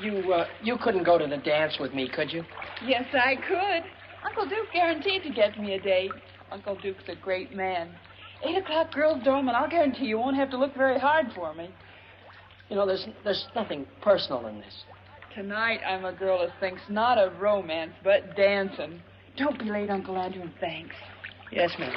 you couldn't go to the dance with me, could you? Yes, I could. Uncle Duke guaranteed to get me a date. Uncle Duke's a great man. 8 o'clock girls' dorm, and I'll guarantee you won't have to look very hard for me. You know, there's nothing personal in this. Tonight, I'm a girl who thinks not of romance, but dancing. Don't be late, Uncle Andrew, and thanks. Yes, ma'am.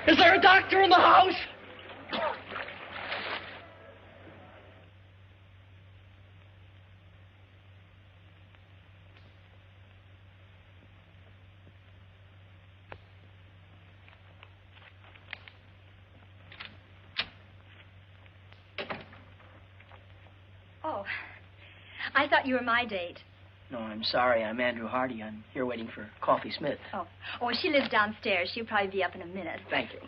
Is there a doctor in the house? Oh, I thought you were my date. No, I'm sorry. I'm Andrew Hardy. I'm here waiting for Coffee Smith. Oh, she lives downstairs. She'll probably be up in a minute. Thank you.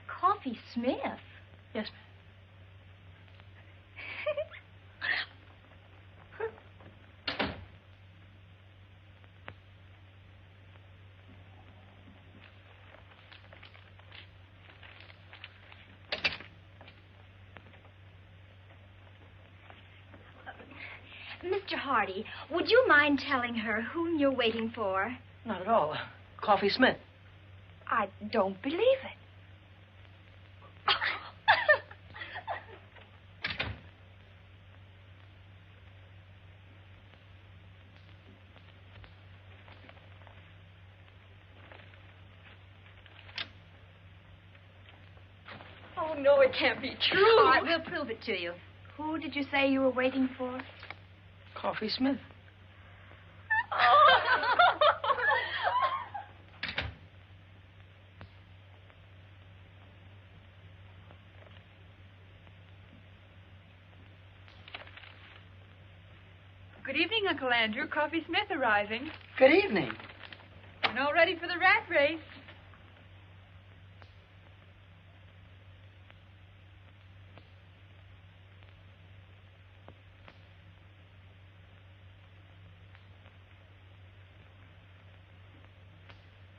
Coffee Smith? Yes, Mr. Hardy, would you mind telling her whom you're waiting for? Not at all. Coffee Smith. I don't believe it. Oh, no, it can't be true. All right, we'll prove it to you. Who did you say you were waiting for? Coffee Smith. Good evening, Uncle Andrew. Coffee Smith arriving. Good evening. And all ready for the rat race.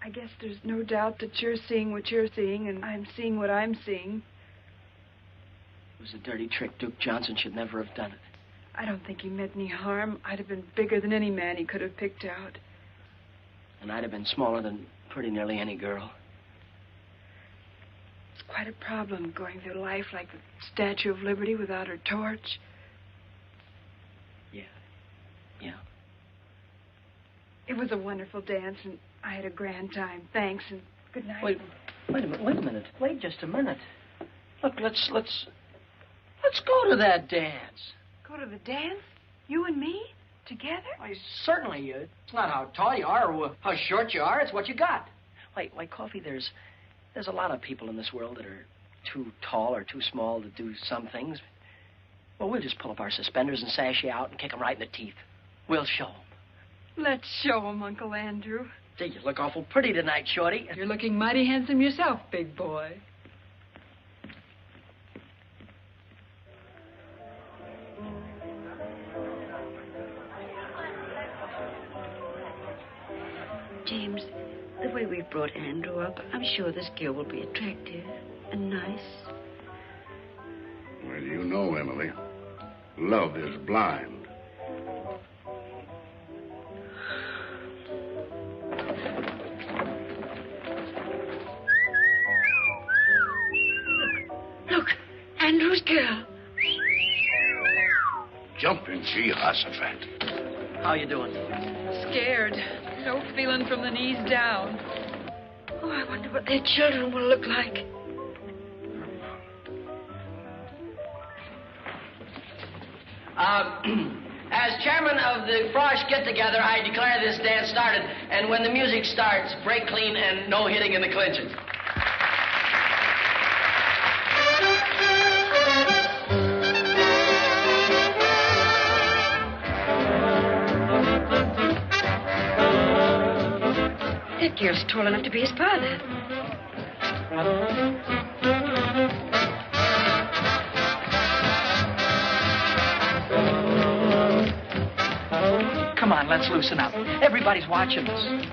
I guess there's no doubt that you're seeing what you're seeing, and I'm seeing what I'm seeing. It was a dirty trick. Duke Johnson should never have done it. I don't think he meant any harm. I'd have been bigger than any man he could have picked out. And I'd have been smaller than pretty nearly any girl. It's quite a problem going through life like the Statue of Liberty without her torch. Yeah. It was a wonderful dance, and I had a grand time. Thanks, and good night. Wait a minute. Wait just a minute. Look, let's go to that dance. Go to the dance? You and me? Together? Why, certainly. It's not how tall you are or how short you are. It's what you got. Why, Coffee, there's a lot of people in this world that are too tall or too small to do some things. Well, we'll just pull up our suspenders and sash you out and kick them right in the teeth. We'll show 'em. Let's show 'em, Uncle Andrew. Gee, you look awful pretty tonight, Shorty. You're looking mighty handsome yourself, big boy. James, the way we've brought Andrew up, I'm sure this girl will be attractive and nice. Well, you know, Emily, love is blind. Look, Andrew's girl. Jumping Jehoshaphat. How you doing? Scared. No feeling from the knees down. Oh, I wonder what their children will look like. As chairman of the Frosh get-together, I declare this dance started. And when the music starts, break clean and no hitting in the clinches. That girl's tall enough to be his father. Come on, let's loosen up. Everybody's watching us.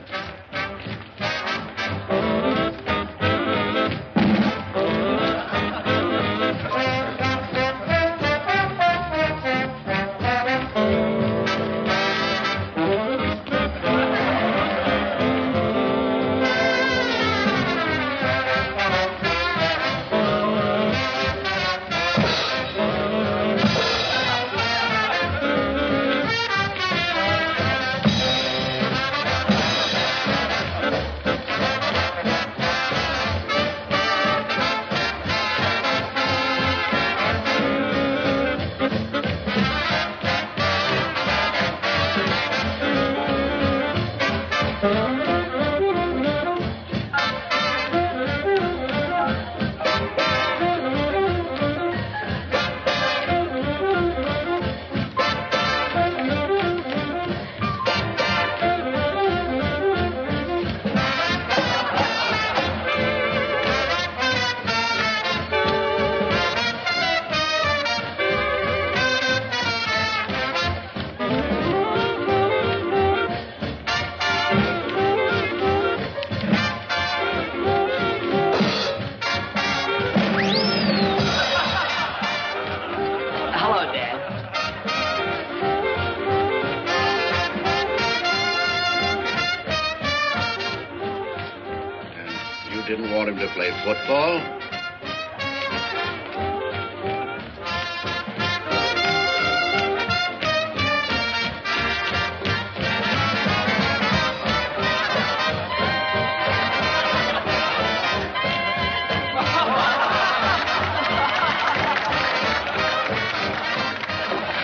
You didn't want him to play football?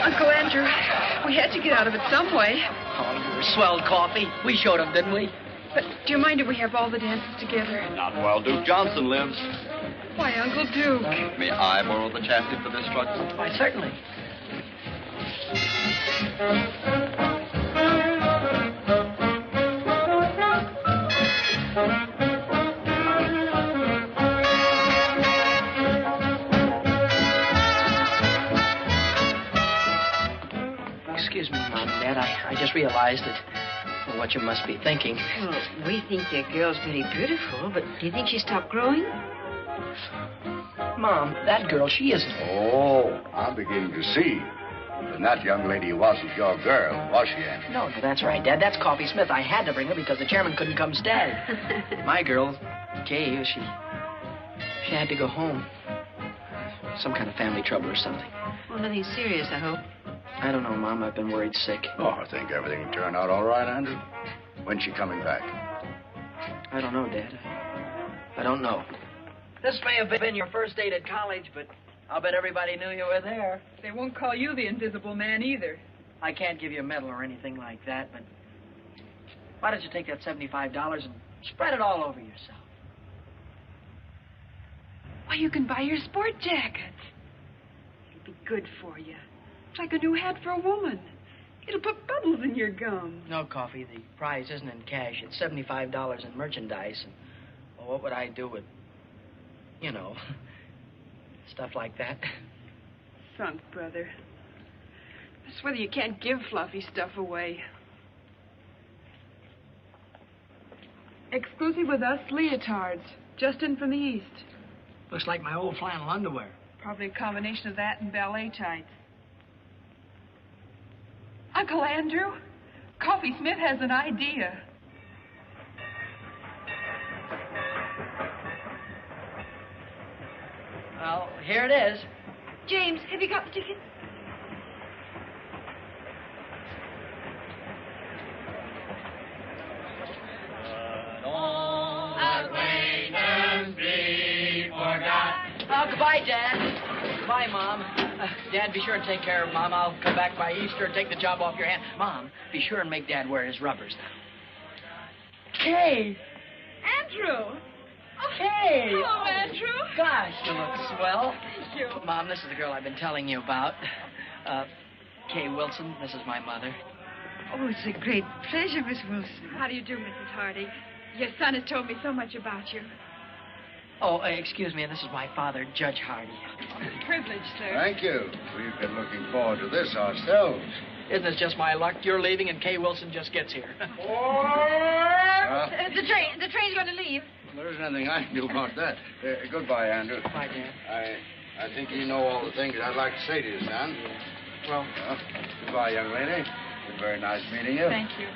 Uncle Andrew, we had to get out of it some way. Oh, you were swell, Coffee. We showed him, didn't we? But do you mind if we have all the dances together? Not while Duke Johnson lives. Why, Uncle Duke? May I borrow the chassis for this truck? Why, certainly. Excuse me, Mom and Dad. I just realized that what you must be thinking. Well, we think your girl's very beautiful, but do you think she stopped growing? Mom, that girl, she isn't. Oh, I'm beginning to see. And that young lady wasn't your girl, was she, Andrew? No, that's right, Dad. That's Coffee Smith. I had to bring her because the chairman couldn't come stay. My girl, Kay, she had to go home. Some kind of family trouble or something. Well, nothing serious, I hope. I don't know, Mom. I've been worried sick. Oh, I think everything will turn out all right, Andrew. When's she coming back? I don't know, Dad. I don't know. This may have been your first date at college, but I'll bet everybody knew you were there. They won't call you the Invisible Man either. I can't give you a medal or anything like that, but why don't you take that $75 and spread it all over yourself? Why, you can buy your sport jacket. It'll be good for you. It's like a new hat for a woman. It'll put bubbles in your gum. No, Coffee. The prize isn't in cash. It's $75 in merchandise. And, well, what would I do with, you know, stuff like that? Sunk, brother. That's whether you can't give fluffy stuff away. Exclusive with us, leotards. Just in from the east. Looks like my old flannel underwear. Probably a combination of that and ballet tights. Uncle Andrew, Coffee Smith has an idea. Well, here it is. James, have you got the ticket? Oh, goodbye, Dad. Goodbye, Mom. Dad, be sure and take care of Mom. I'll come back by Easter and take the job off your hand. Mom, be sure and make Dad wear his rubbers now. Kay! Andrew! Kay! Hello, Andrew. Gosh, you look swell. Thank you. Mom, this is the girl I've been telling you about. Kay Wilson. This is my mother. Oh, it's a great pleasure, Miss Wilson. How do you do, Mrs. Hardy? Your son has told me so much about you. Oh, excuse me, and this is my father, Judge Hardy. Privilege, sir. Thank you. We've been looking forward to this ourselves. Isn't this just my luck? You're leaving and Kay Wilson just gets here. The train's going to leave. Well, there isn't anything I can do about that. Goodbye, Andrew. Bye, Dad. I think you know all the things I'd like to say to you, son. Well, goodbye, young lady. It's been very nice meeting you. Thank you.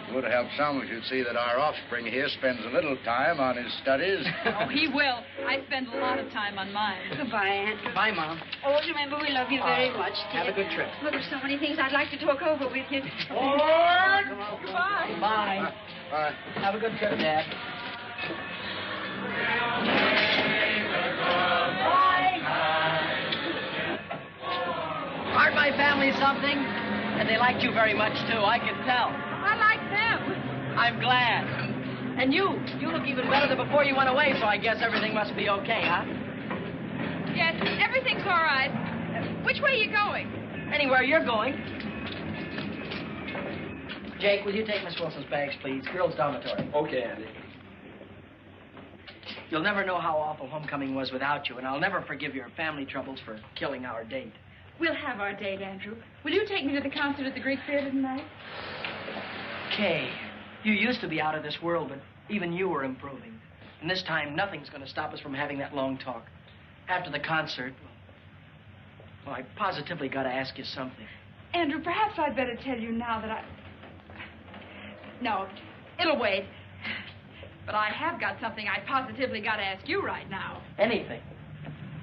It would help some if you'd see that our offspring here spends a little time on his studies. Oh, he will. I spend a lot of time on mine. Goodbye, Andrew. Bye, Mom. Always remember we love you very much, dear. Have a good trip. Look, there's so many things I'd like to talk over with you. Goodbye. Bye. Bye. Have a good trip, Dad. Aren't my family something? And they liked you very much, too. I can tell. I like them. I'm glad. And you look even better than before you went away, so I guess everything must be okay, huh? Yes, everything's all right. Which way are you going? Anywhere you're going. Jake, will you take Miss Wilson's bags, please? Girls' dormitory. Okay, Andy. You'll never know how awful homecoming was without you, and I'll never forgive your family troubles for killing our date. We'll have our date, Andrew. Will you take me to the concert at the Greek Theater tonight? Kay, you used to be out of this world, but even you were improving. And this time, nothing's going to stop us from having that long talk. After the concert, well, I positively got to ask you something. Andrew, perhaps I'd better tell you now that No, it'll wait. But I have got something I positively got to ask you right now. Anything.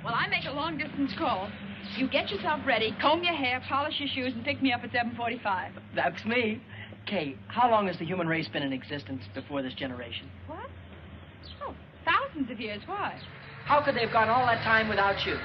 Well, I make a long-distance call. You get yourself ready, comb your hair, polish your shoes, and pick me up at 7:45. That's me. Kay, how long has the human race been in existence before this generation? What? Oh, thousands of years. Why? How could they have gone all that time without you?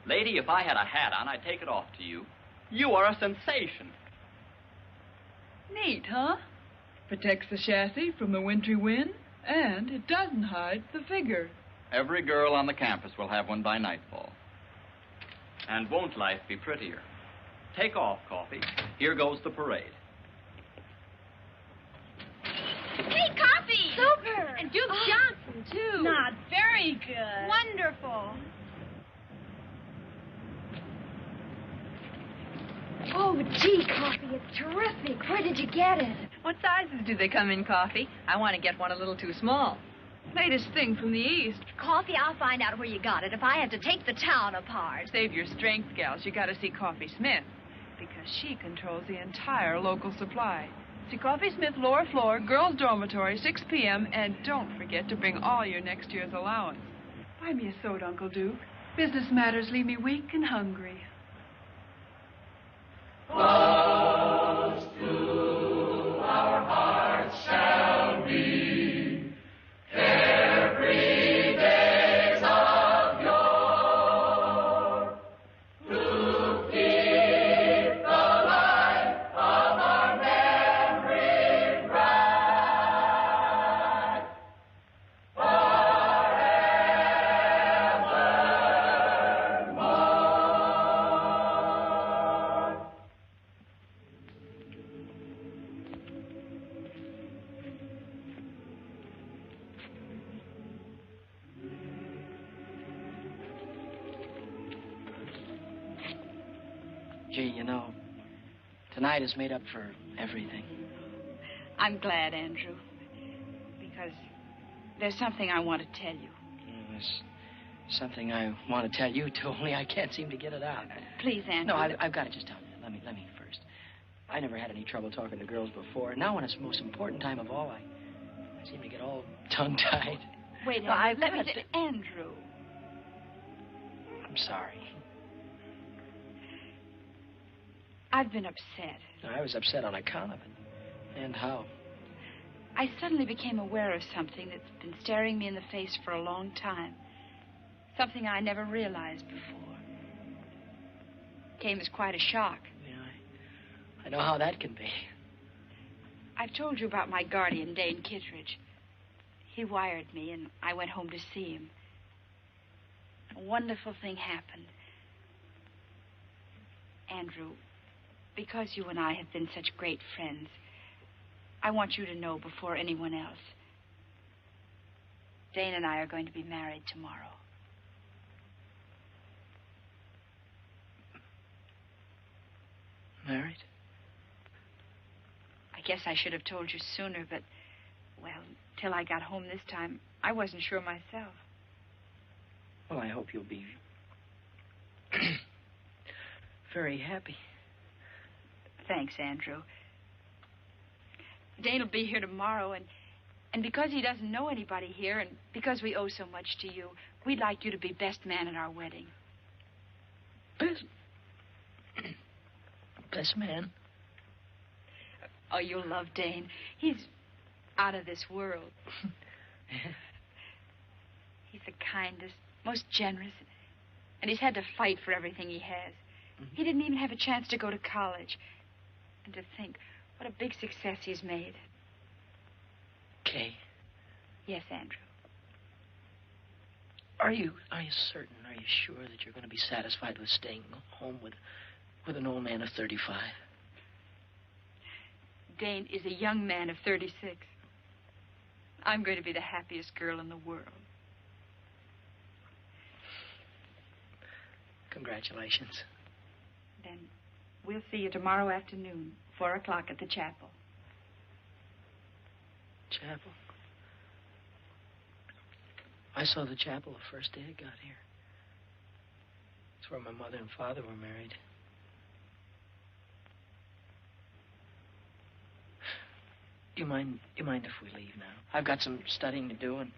Lady, if I had a hat on, I'd take it off to you. You are a sensation. Neat, huh? Protects the chassis from the wintry wind, and it doesn't hide the figure. Every girl on the campus will have one by nightfall. And won't life be prettier? Take off, Coffee. Here goes the parade. Hey, Coffee! Super! And Duke Johnson, too. Not very good. Wonderful. Oh, gee, Coffee, it's terrific. Where did you get it? What sizes do they come in, Coffee? I want to get one a little too small. Latest thing from the East. Coffee, I'll find out where you got it if I have to take the town apart. Save your strength, gals. You got to see Coffee Smith, because she controls the entire local supply. See Coffee Smith, lower floor, girls' dormitory, 6 p.m., and don't forget to bring all your next year's allowance. Buy me a soda, Uncle Duke. Business matters leave me weak and hungry. Close to our hearts shall be carefree days of yore, to keep the light of our memory bright forevermore. Gee, you know, tonight is made up for everything. I'm glad, Andrew, because there's something I want to tell you. There's something I want to tell you, too, only I can't seem to get it out. Please, Andrew. No, I've got to just tell you. Let me first. I never had any trouble talking to girls before. Now, when it's the most important time of all, I seem to get all tongue-tied. Wait, No, I've let me got say, Andrew. I'm sorry. I've been upset. I was upset on account of it. And how? I suddenly became aware of something that's been staring me in the face for a long time. Something I never realized before. Came as quite a shock. Yeah, I know how that can be. I've told you about my guardian, Dane Kittredge. He wired me, and I went home to see him. A wonderful thing happened. Andrew, because you and I have been such great friends, I want you to know before anyone else. Dane and I are going to be married tomorrow. Married? I guess I should have told you sooner, but, well, till I got home this time, I wasn't sure myself. Well, I hope you'll be very happy. Thanks, Andrew. Dane will be here tomorrow, and because he doesn't know anybody here, and because we owe so much to you, we'd like you to be best man at our wedding. Best man? Oh, you'll love Dane. He's out of this world. He's the kindest, most generous, and he's had to fight for everything he has. He didn't even have a chance to go to college. And to think what a big success he's made. Kay. Yes, Andrew. Are you certain, are you sure that you're going to be satisfied with staying home with an old man of 35? Dane is a young man of 36. I'm going to be the happiest girl in the world. Chapel. I saw the chapel the first day I got here. It's where my mother and father were married. You mind if we leave now? I've got some studying to do, and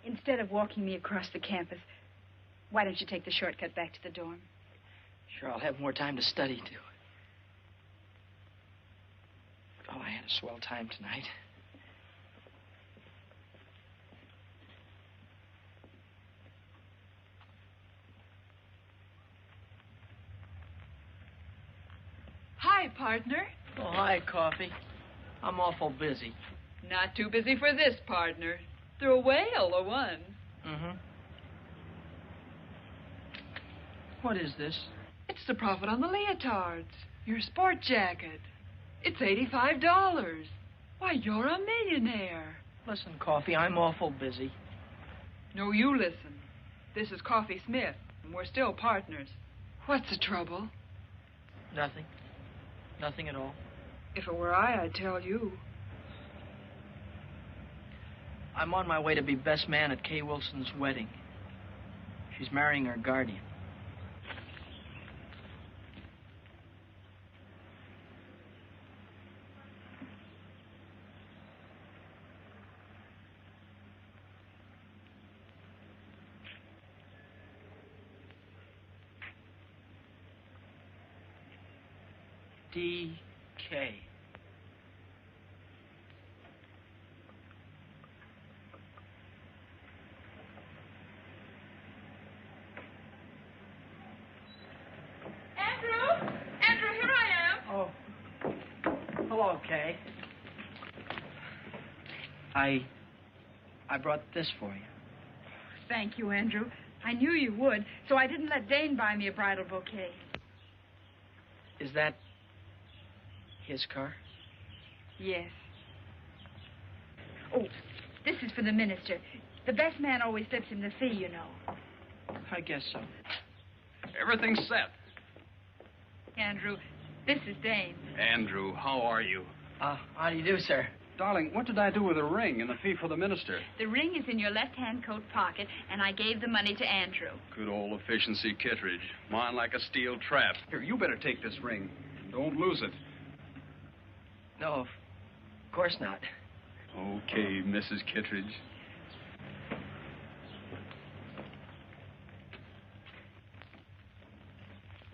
Instead of walking me across the campus, why don't you take the shortcut back to the dorm? sure I'll have more time to study, too. Oh, I had a swell time tonight. Hi, partner. Oh, hi, Coffee. I'm awful busy. Not too busy for this, partner. They're a whale, or one. Mm-hmm. What is this? It's the profit on the leotards. Your sport jacket. It's $85. Why, you're a millionaire. Listen, Coffee, I'm awful busy. No, you listen. This is Coffee Smith, and we're still partners. What's the trouble? Nothing. Nothing at all. If it were I, I'd tell you. I'm on my way to be best man at Kay Wilson's wedding. She's marrying her guardian. D.K. Andrew, here I am. Oh. Hello, Kay. I brought this for you. Thank you, Andrew. I knew you would, so I didn't let Dane buy me a bridal bouquet. Is that his car? Yes. Oh, this is for the minister. The best man always slips him the fee, you know. I guess so. Everything's set. Andrew, this is Dane. Andrew, how are you? How do you do, sir? Darling, what did I do with the ring and the fee for the minister? The ring is in your left-hand coat pocket, and I gave the money to Andrew. Good old efficiency Kittredge. Mine like a steel trap. Here, you better take this ring. Don't lose it. No, of course not. Okay, Mrs. Kittredge.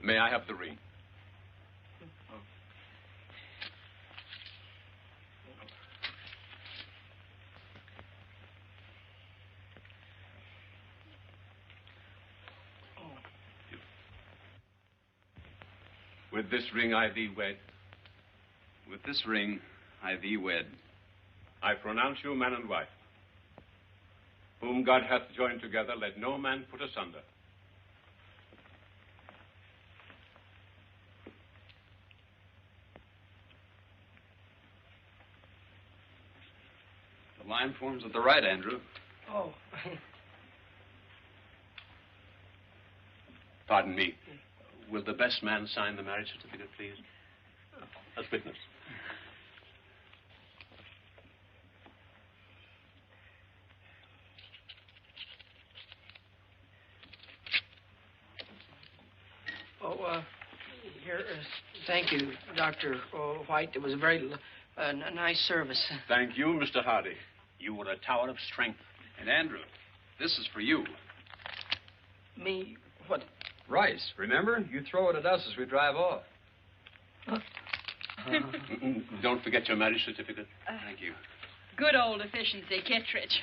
May I have the ring? With this ring I thee wed. With this ring I thee wed. I pronounce you man and wife. Whom God hath joined together, let no man put asunder. The line forms at the right, Andrew. Oh. Pardon me. Will the best man sign the marriage certificate, please? As witness. Here, thank you, Dr. White. It was a very nice service. Thank you, Mr. Hardy. You were a tower of strength. And Andrew, this is for you. Me? What? Rice, remember? You throw it at us as we drive off. Don't forget your marriage certificate. Thank you. Good old efficiency, Kittredge.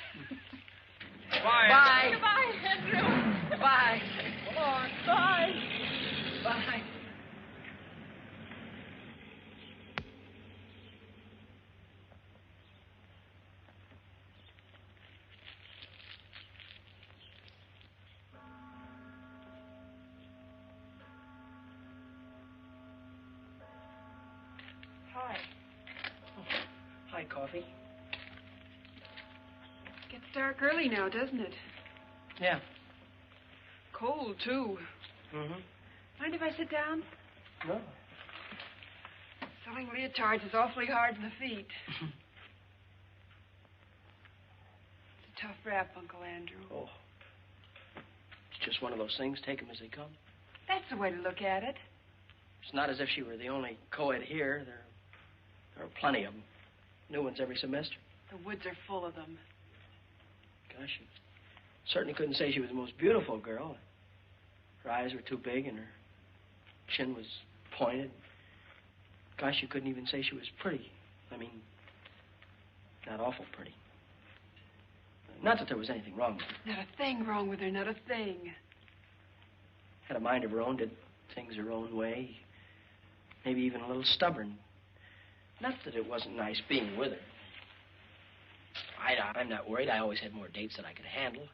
Bye. Bye. Goodbye, Andrew. Bye. Come on. Bye. Bye. Hi. Hi, Coffee. Gets dark early now, doesn't it? Yeah. Cold, too. Mm-hmm. Mind if I sit down? No. Selling leotards is awfully hard on the feet. tough rap, Uncle Andrew. Oh. It's just one of those things. Take them as they come. That's the way to look at it. It's not as if she were the only co-ed here. There are plenty of them. New ones every semester. The woods are full of them. Gosh, you certainly couldn't say she was the most beautiful girl. Her eyes were too big and her chin was pointed. Gosh, you couldn't even say she was pretty. I mean, not awful pretty. Not that there was anything wrong with her. Not a thing wrong with her, not a thing. Had a mind of her own, did things her own way. Maybe even a little stubborn. Not that it wasn't nice being with her. I'm not worried. I always had more dates than I could handle.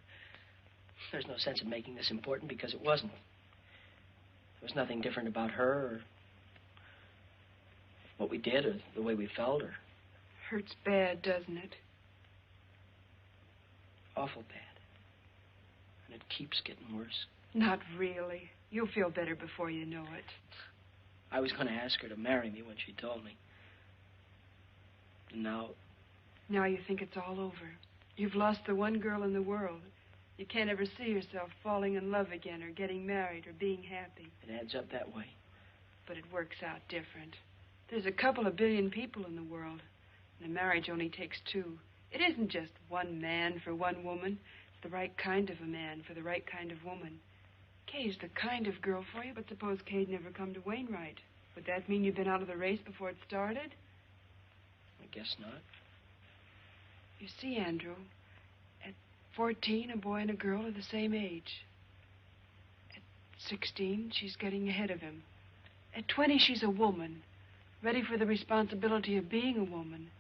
There's no sense in making this important because it wasn't. There was nothing different about her or what we did or the way we felt or... Hurts bad, doesn't it? Awful bad. And it keeps getting worse. Not really. You'll feel better before you know it. I was going to ask her to marry me when she told me. And now... Now you think it's all over. You've lost the one girl in the world. You can't ever see yourself falling in love again or getting married or being happy. It adds up that way. But it works out different. There's a couple of billion people in the world. And a marriage only takes two. It isn't just one man for one woman. It's the right kind of a man for the right kind of woman. Kay's the kind of girl for you, but suppose Kay'd never come to Wainwright. Would that mean you'd been out of the race before it started? I guess not. You see, Andrew, at 14, a boy and a girl are the same age. At 16, she's getting ahead of him. At 20, she's a woman, ready for the responsibility of being a woman.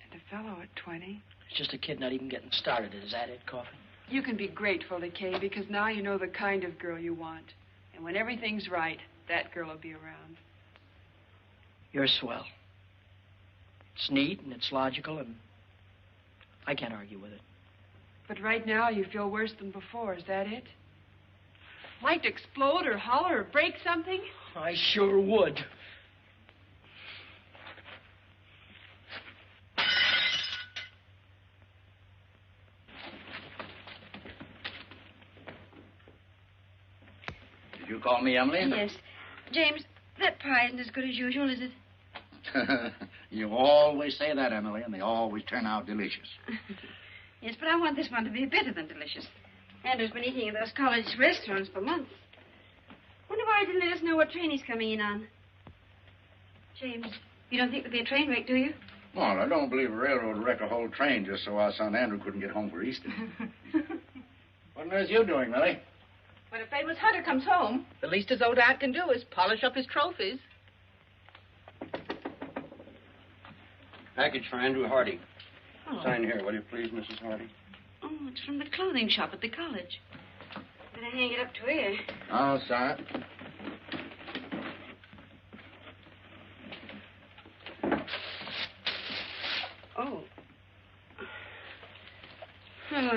And a fellow at 20... It's just a kid not even getting started. Is that it, Coffin? You can be grateful to Kay because now you know the kind of girl you want. And when everything's right, that girl will be around. You're swell. It's neat and it's logical and I can't argue with it. But right now you feel worse than before. Is that it? Like to explode or holler or break something? I sure would. Did you call me, Emily? Yes. James, that pie isn't as good as usual, is it? You always say that, Emily, and they always turn out delicious. Yes, but I want this one to be better than delicious. Andrew's been eating at those college restaurants for months. Wonder why he didn't let us know what train he's coming in on. James, you don't think there'll be a train wreck, do you? Well, I don't believe a railroad would wreck a whole train just so our son Andrew couldn't get home for Easter. What on earth are you doing, Millie? When a famous hunter comes home, the least his old aunt can do is polish up his trophies. Package for Andrew Hardy. Oh. Sign here, will you please, Mrs. Hardy? Oh, it's from the clothing shop at the college. Better hang it up to here. I'll sign it. Oh. Well,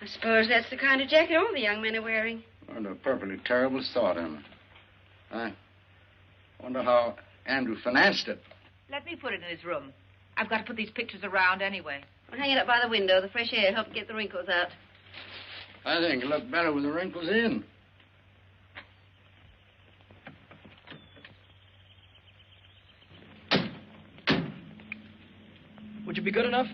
I suppose that's the kind of jacket all the young men are wearing. What a perfectly terrible thought, Emma. I wonder how Andrew financed it. Let me put it in his room. I've got to put these pictures around anyway. Well, hang it up by the window. The fresh air helps get the wrinkles out. I think it looked better with the wrinkles in. Would you be good enough?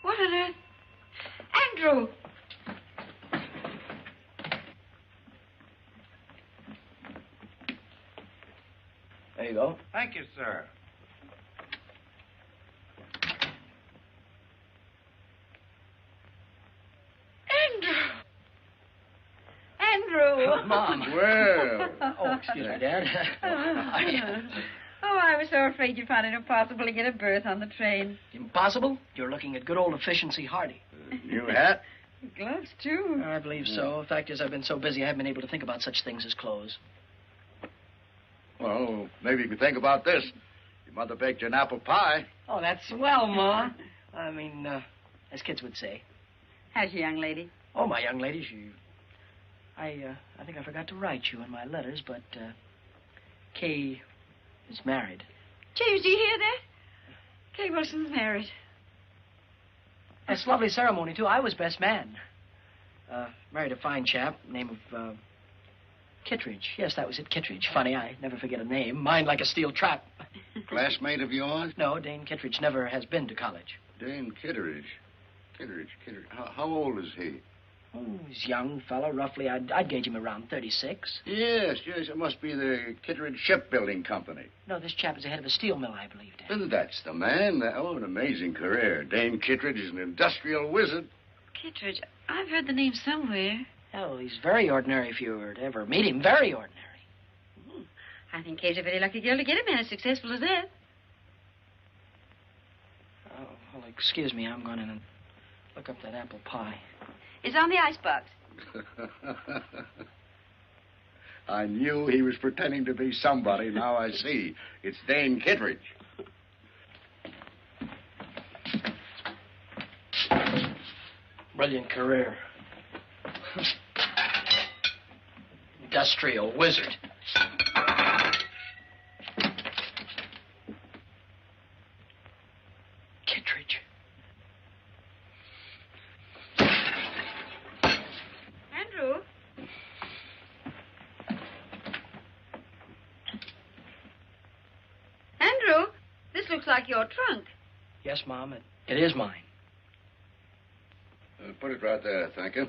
What on earth? Andrew! There you go. Thank you, sir. Andrew! Mom. Well. Oh, excuse me, Dad. Oh, I was so afraid you'd find it impossible to get a berth on the train. Impossible? You're looking at good old efficiency Hardy. New hat? Gloves, too. I believe so. The fact is, I've been so busy I haven't been able to think about such things as clothes. Well, maybe you could think about this. Your mother baked you an apple pie. Oh, that's swell, Ma. I mean, as kids would say. How's your young lady? Oh, my young lady, I think I forgot to write you in my letters, but Kay is married. James, do you hear that? Kay Wilson's married. That's a lovely ceremony, too. I was best man. Married a fine chap, name of Kittredge. Yes, that was it, Kittredge. Funny, I never forget a name. Mine like a steel trap. Classmate of yours? No, Dane Kittredge never has been to college. Dane Kittredge. Kittredge. How old is he? Oh, he's a young fellow, roughly. I'd gauge him around 36. Yes. It must be the Kittredge Shipbuilding Company. No, this chap is the head of a steel mill, I believe, Dad. And that's the man. Oh, an amazing career. Dane Kittredge is an industrial wizard. Kittredge, I've heard the name somewhere. Oh, he's very ordinary if you were to ever meet him. Very ordinary. I think Kay's a very lucky girl to get a man as successful as that. Oh, well, excuse me. I'm going in and look up that apple pie. It's on the icebox. I knew he was pretending to be somebody. Now I see. It's Dane Kittredge. Brilliant career. Industrial wizard. Kittredge. Andrew? Andrew, this looks like your trunk. Yes, Mom, it is mine. Put it right there, thank you.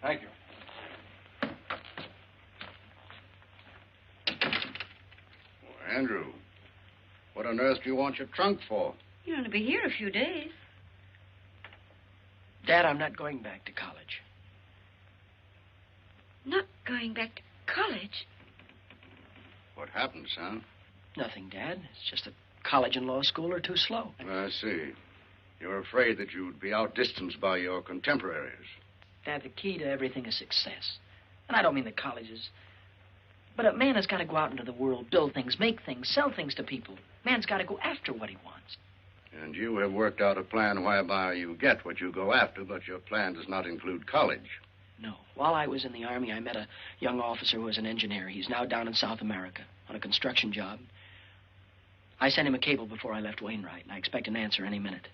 Thank you. Well, Andrew, what on earth do you want your trunk for? You're going to be here a few days. Dad, I'm not going back to college. Not going back to college? What happened, son? Nothing, Dad. It's just that college and law school are too slow. I see. You're afraid that you'd be outdistanced by your contemporaries. Dad, the key to everything is success. And I don't mean the colleges. But a man has got to go out into the world, build things, make things, sell things to people. Man's got to go after what he wants. And you have worked out a plan whereby you get what you go after, but your plan does not include college. No. While I was in the Army, I met a young officer who was an engineer. He's now down in South America on a construction job. I sent him a cable before I left Wainwright, and I expect an answer any minute.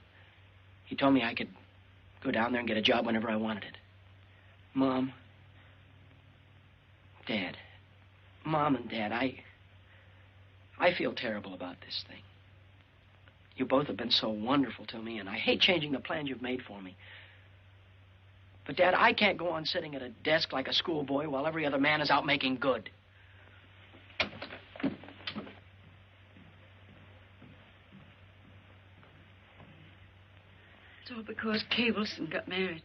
He told me I could go down there and get a job whenever I wanted it. Mom. Dad. Mom and Dad, I feel terrible about this thing. You both have been so wonderful to me, and I hate changing the plans you've made for me. But, Dad, I can't go on sitting at a desk like a schoolboy while every other man is out making good. It's all because Kay Wilson got married.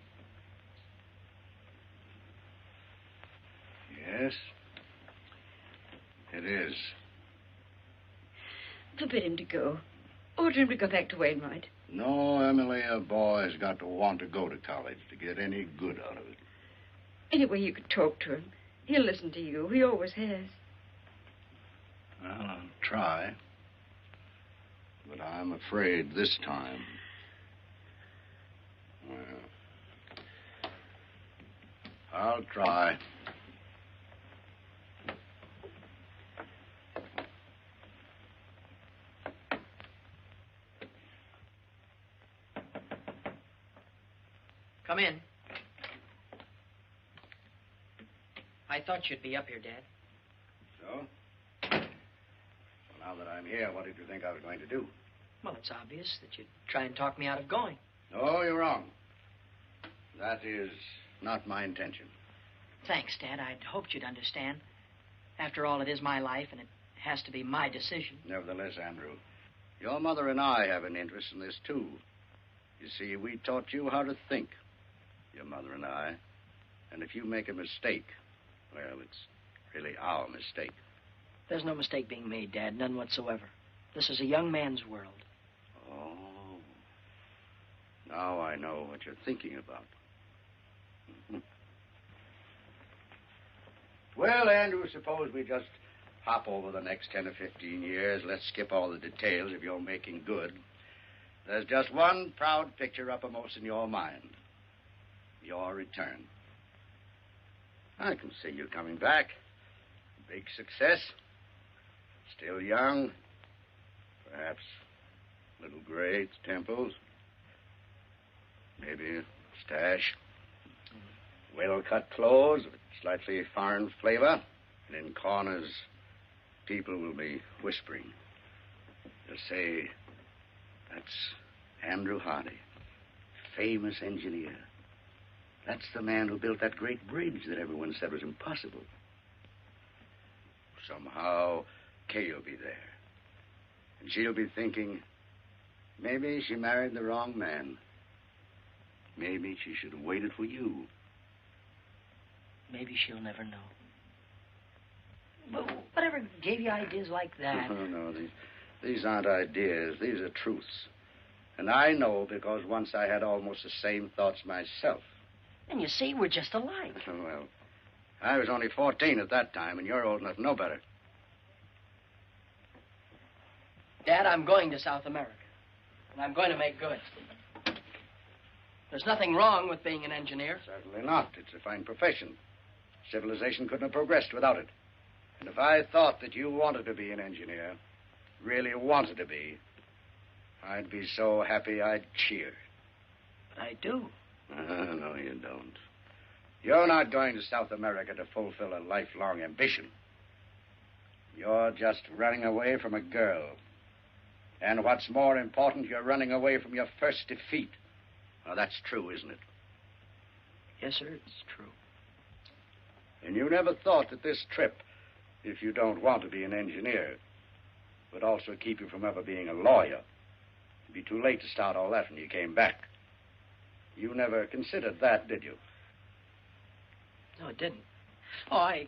Yes, it is. Forbid him to go. Order him to go back to Wainwright. No, Emily, a boy's got to want to go to college to get any good out of it. Anyway, you could talk to him. He'll listen to you. He always has. Well, I'll try. But I'm afraid this time. Well, I'll try. Come in. I thought you'd be up here, Dad. So? Well, now that I'm here, what did you think I was going to do? Well, it's obvious that you'd try and talk me out of going. No, you're wrong. That is not my intention. Thanks, Dad. I'd hoped you'd understand. After all, it is my life, and it has to be my decision. Nevertheless, Andrew, your mother and I have an interest in this, too. You see, we taught you how to think, your mother and I. And if you make a mistake, well, it's really our mistake. There's no mistake being made, Dad, none whatsoever. This is a young man's world. Oh. Now I know what you're thinking about. Well, Andrew, suppose we just hop over the next 10 or 15 years. Let's skip all the details of your making good. There's just one proud picture uppermost in your mind. Your return. I can see you coming back. Big success. Still young. Perhaps a little gray at the temples. Maybe a stash. Well-cut clothes with slightly foreign flavor. And in corners, people will be whispering. They'll say, that's Andrew Hardy, famous engineer. That's the man who built that great bridge that everyone said was impossible. Somehow, Kay will be there. And she'll be thinking, maybe she married the wrong man. Maybe she should have waited for you. Maybe she'll never know. But whatever gave you ideas like that? No, these aren't ideas. These are truths. And I know because once I had almost the same thoughts myself. And you see, we're just alike. Well, I was only 14 at that time, and you're old enough to know better. Dad, I'm going to South America. And I'm going to make good. There's nothing wrong with being an engineer. Certainly not. It's a fine profession. Civilization couldn't have progressed without it. And if I thought that you wanted to be an engineer, really wanted to be, I'd be so happy I'd cheer. But I do. No, you don't. You're not going to South America to fulfill a lifelong ambition. You're just running away from a girl. And what's more important, you're running away from your first defeat. Now, that's true, isn't it? Yes, sir, it's true. And you never thought that this trip, if you don't want to be an engineer, would also keep you from ever being a lawyer. It'd be too late to start all that when you came back. You never considered that, did you? No, it didn't. Oh, I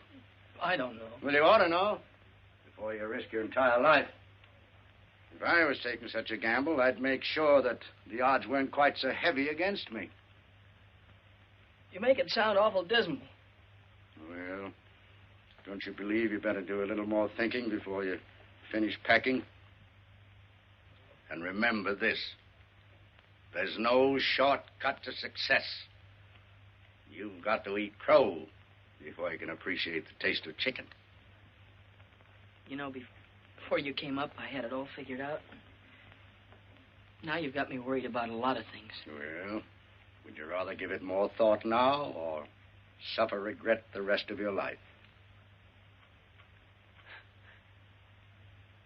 don't know. Well, you ought to know before you risk your entire life. If I was taking such a gamble, I'd make sure that the odds weren't quite so heavy against me. You make it sound awful dismal. Well, don't you believe you better do a little more thinking before you finish packing? And remember this. There's no shortcut to success. You've got to eat crow before you can appreciate the taste of chicken. You know, before you came up, I had it all figured out. Now you've got me worried about a lot of things. Well, would you rather give it more thought now or suffer regret the rest of your life?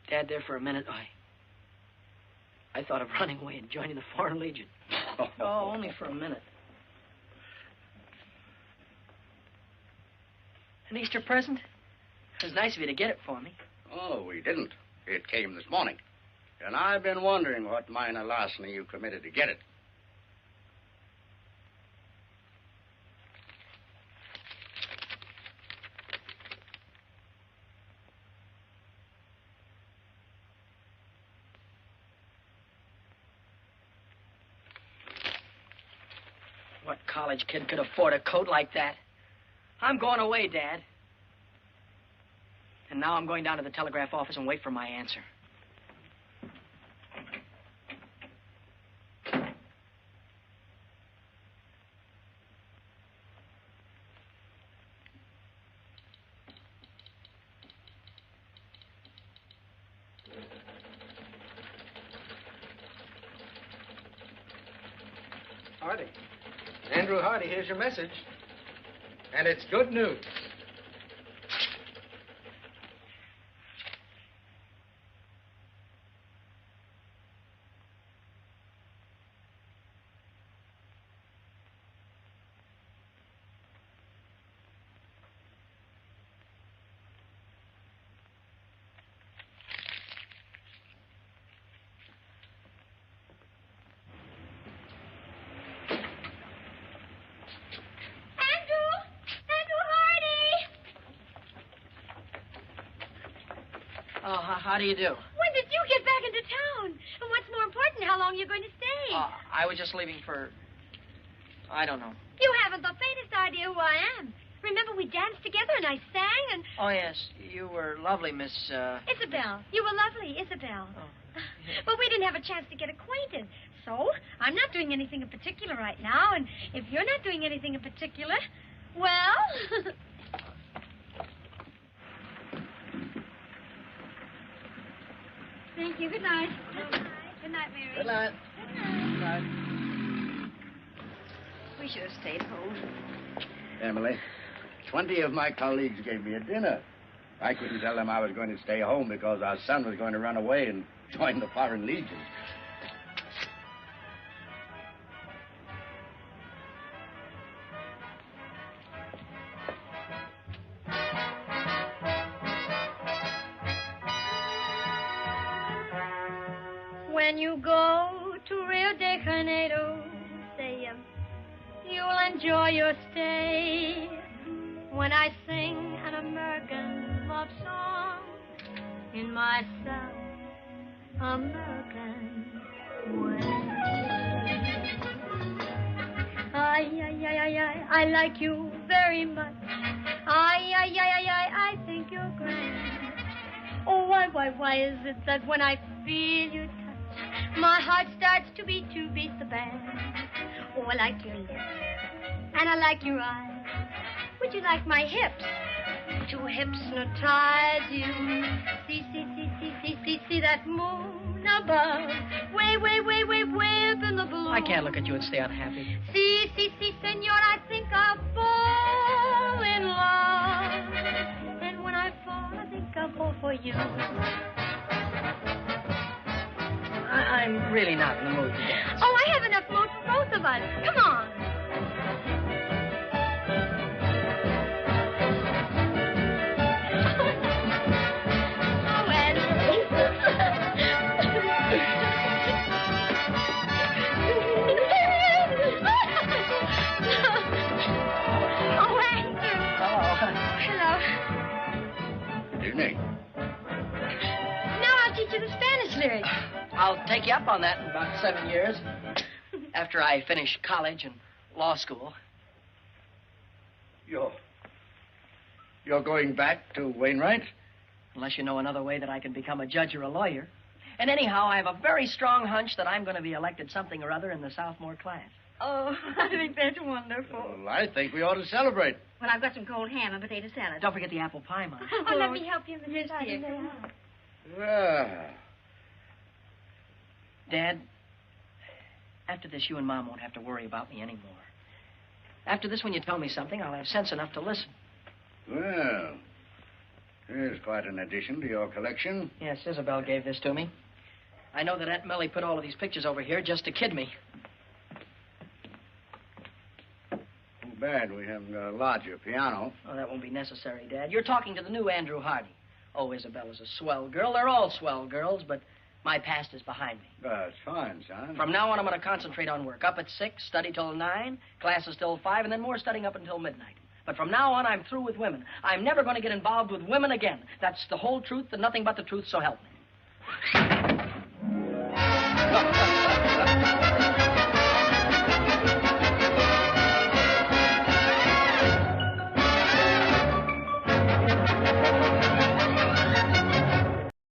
Dad, there for a minute, I thought of running away and joining the Foreign Legion. Oh, only for a minute. An Easter present? It was nice of you to get it for me. Oh, we didn't. It came this morning. And I've been wondering what minor larceny you committed to get it. What college kid could afford a coat like that? I'm going away, Dad. And now I'm going down to the telegraph office and wait for my answer. Hardy. Andrew Hardy, here's your message. And it's good news. Oh, how do you do? When did you get back into town? And what's more important, how long are you going to stay? I was just leaving for... I don't know. You haven't the faintest idea who I am. Remember we danced together and I sang and... Oh, yes. You were lovely, Miss, Isabel. You were lovely, Isabel. But we didn't have a chance to get acquainted. So, I'm not doing anything in particular right now, and if you're not doing anything in particular, well... Thank you. Good night. Good night, Mary. Good night. Good night. We should have stayed home. Emily, 20 of my colleagues gave me a dinner. I couldn't tell them I was going to stay home because our son was going to run away and join the Foreign Legion. When you go to Rio de Janeiro, say you'll enjoy your stay. When I sing an American love song in my South American way. I like you very much. I think you're grand. Oh, why is it that when I feel you touch, my heart starts to beat the band? Oh, I like your lips, and I like your eyes. Would you like my hips to hypnotize you? See that moon above, way up in the blue. I can't look at you and stay unhappy. See, senor, I think I'll fall in love. And when I fall, I think I'll fall for you. I'm really not in the mood to dance. Oh, I have enough mood for both of us. Come on. Evening. Now I'll teach you the Spanish lyrics. I'll take you up on that in about 7 years. After I finish college and law school. You're going back to Wainwright? Unless you know another way that I can become a judge or a lawyer. And anyhow, I have a very strong hunch that I'm going to be elected something or other in the sophomore class. Oh, I think that's wonderful. Well, I think we ought to celebrate. Well, I've got some cold ham and potato salad. Don't forget the apple pie, Mom. Oh, let me help you, Mrs. Yes, Hardy. dear. Well, Dad, after this, you and Mom won't have to worry about me anymore. After this, when you tell me something, I'll have sense enough to listen. well, here's quite an addition to your collection. Yes, Isabel gave this to me. I know that Aunt Millie put all of these pictures over here just to kid me. Too bad we haven't got a larger piano. Oh, that won't be necessary, Dad. You're talking to the new Andrew Hardy. Oh, Isabella's a swell girl. They're all swell girls, but my past is behind me. That's fine, son. From now on, I'm going to concentrate on work. Up at 6, study till 9, classes till 5, and then more studying up until midnight. But from now on, I'm through with women. I'm never going to get involved with women again. That's the whole truth and nothing but the truth, so help me.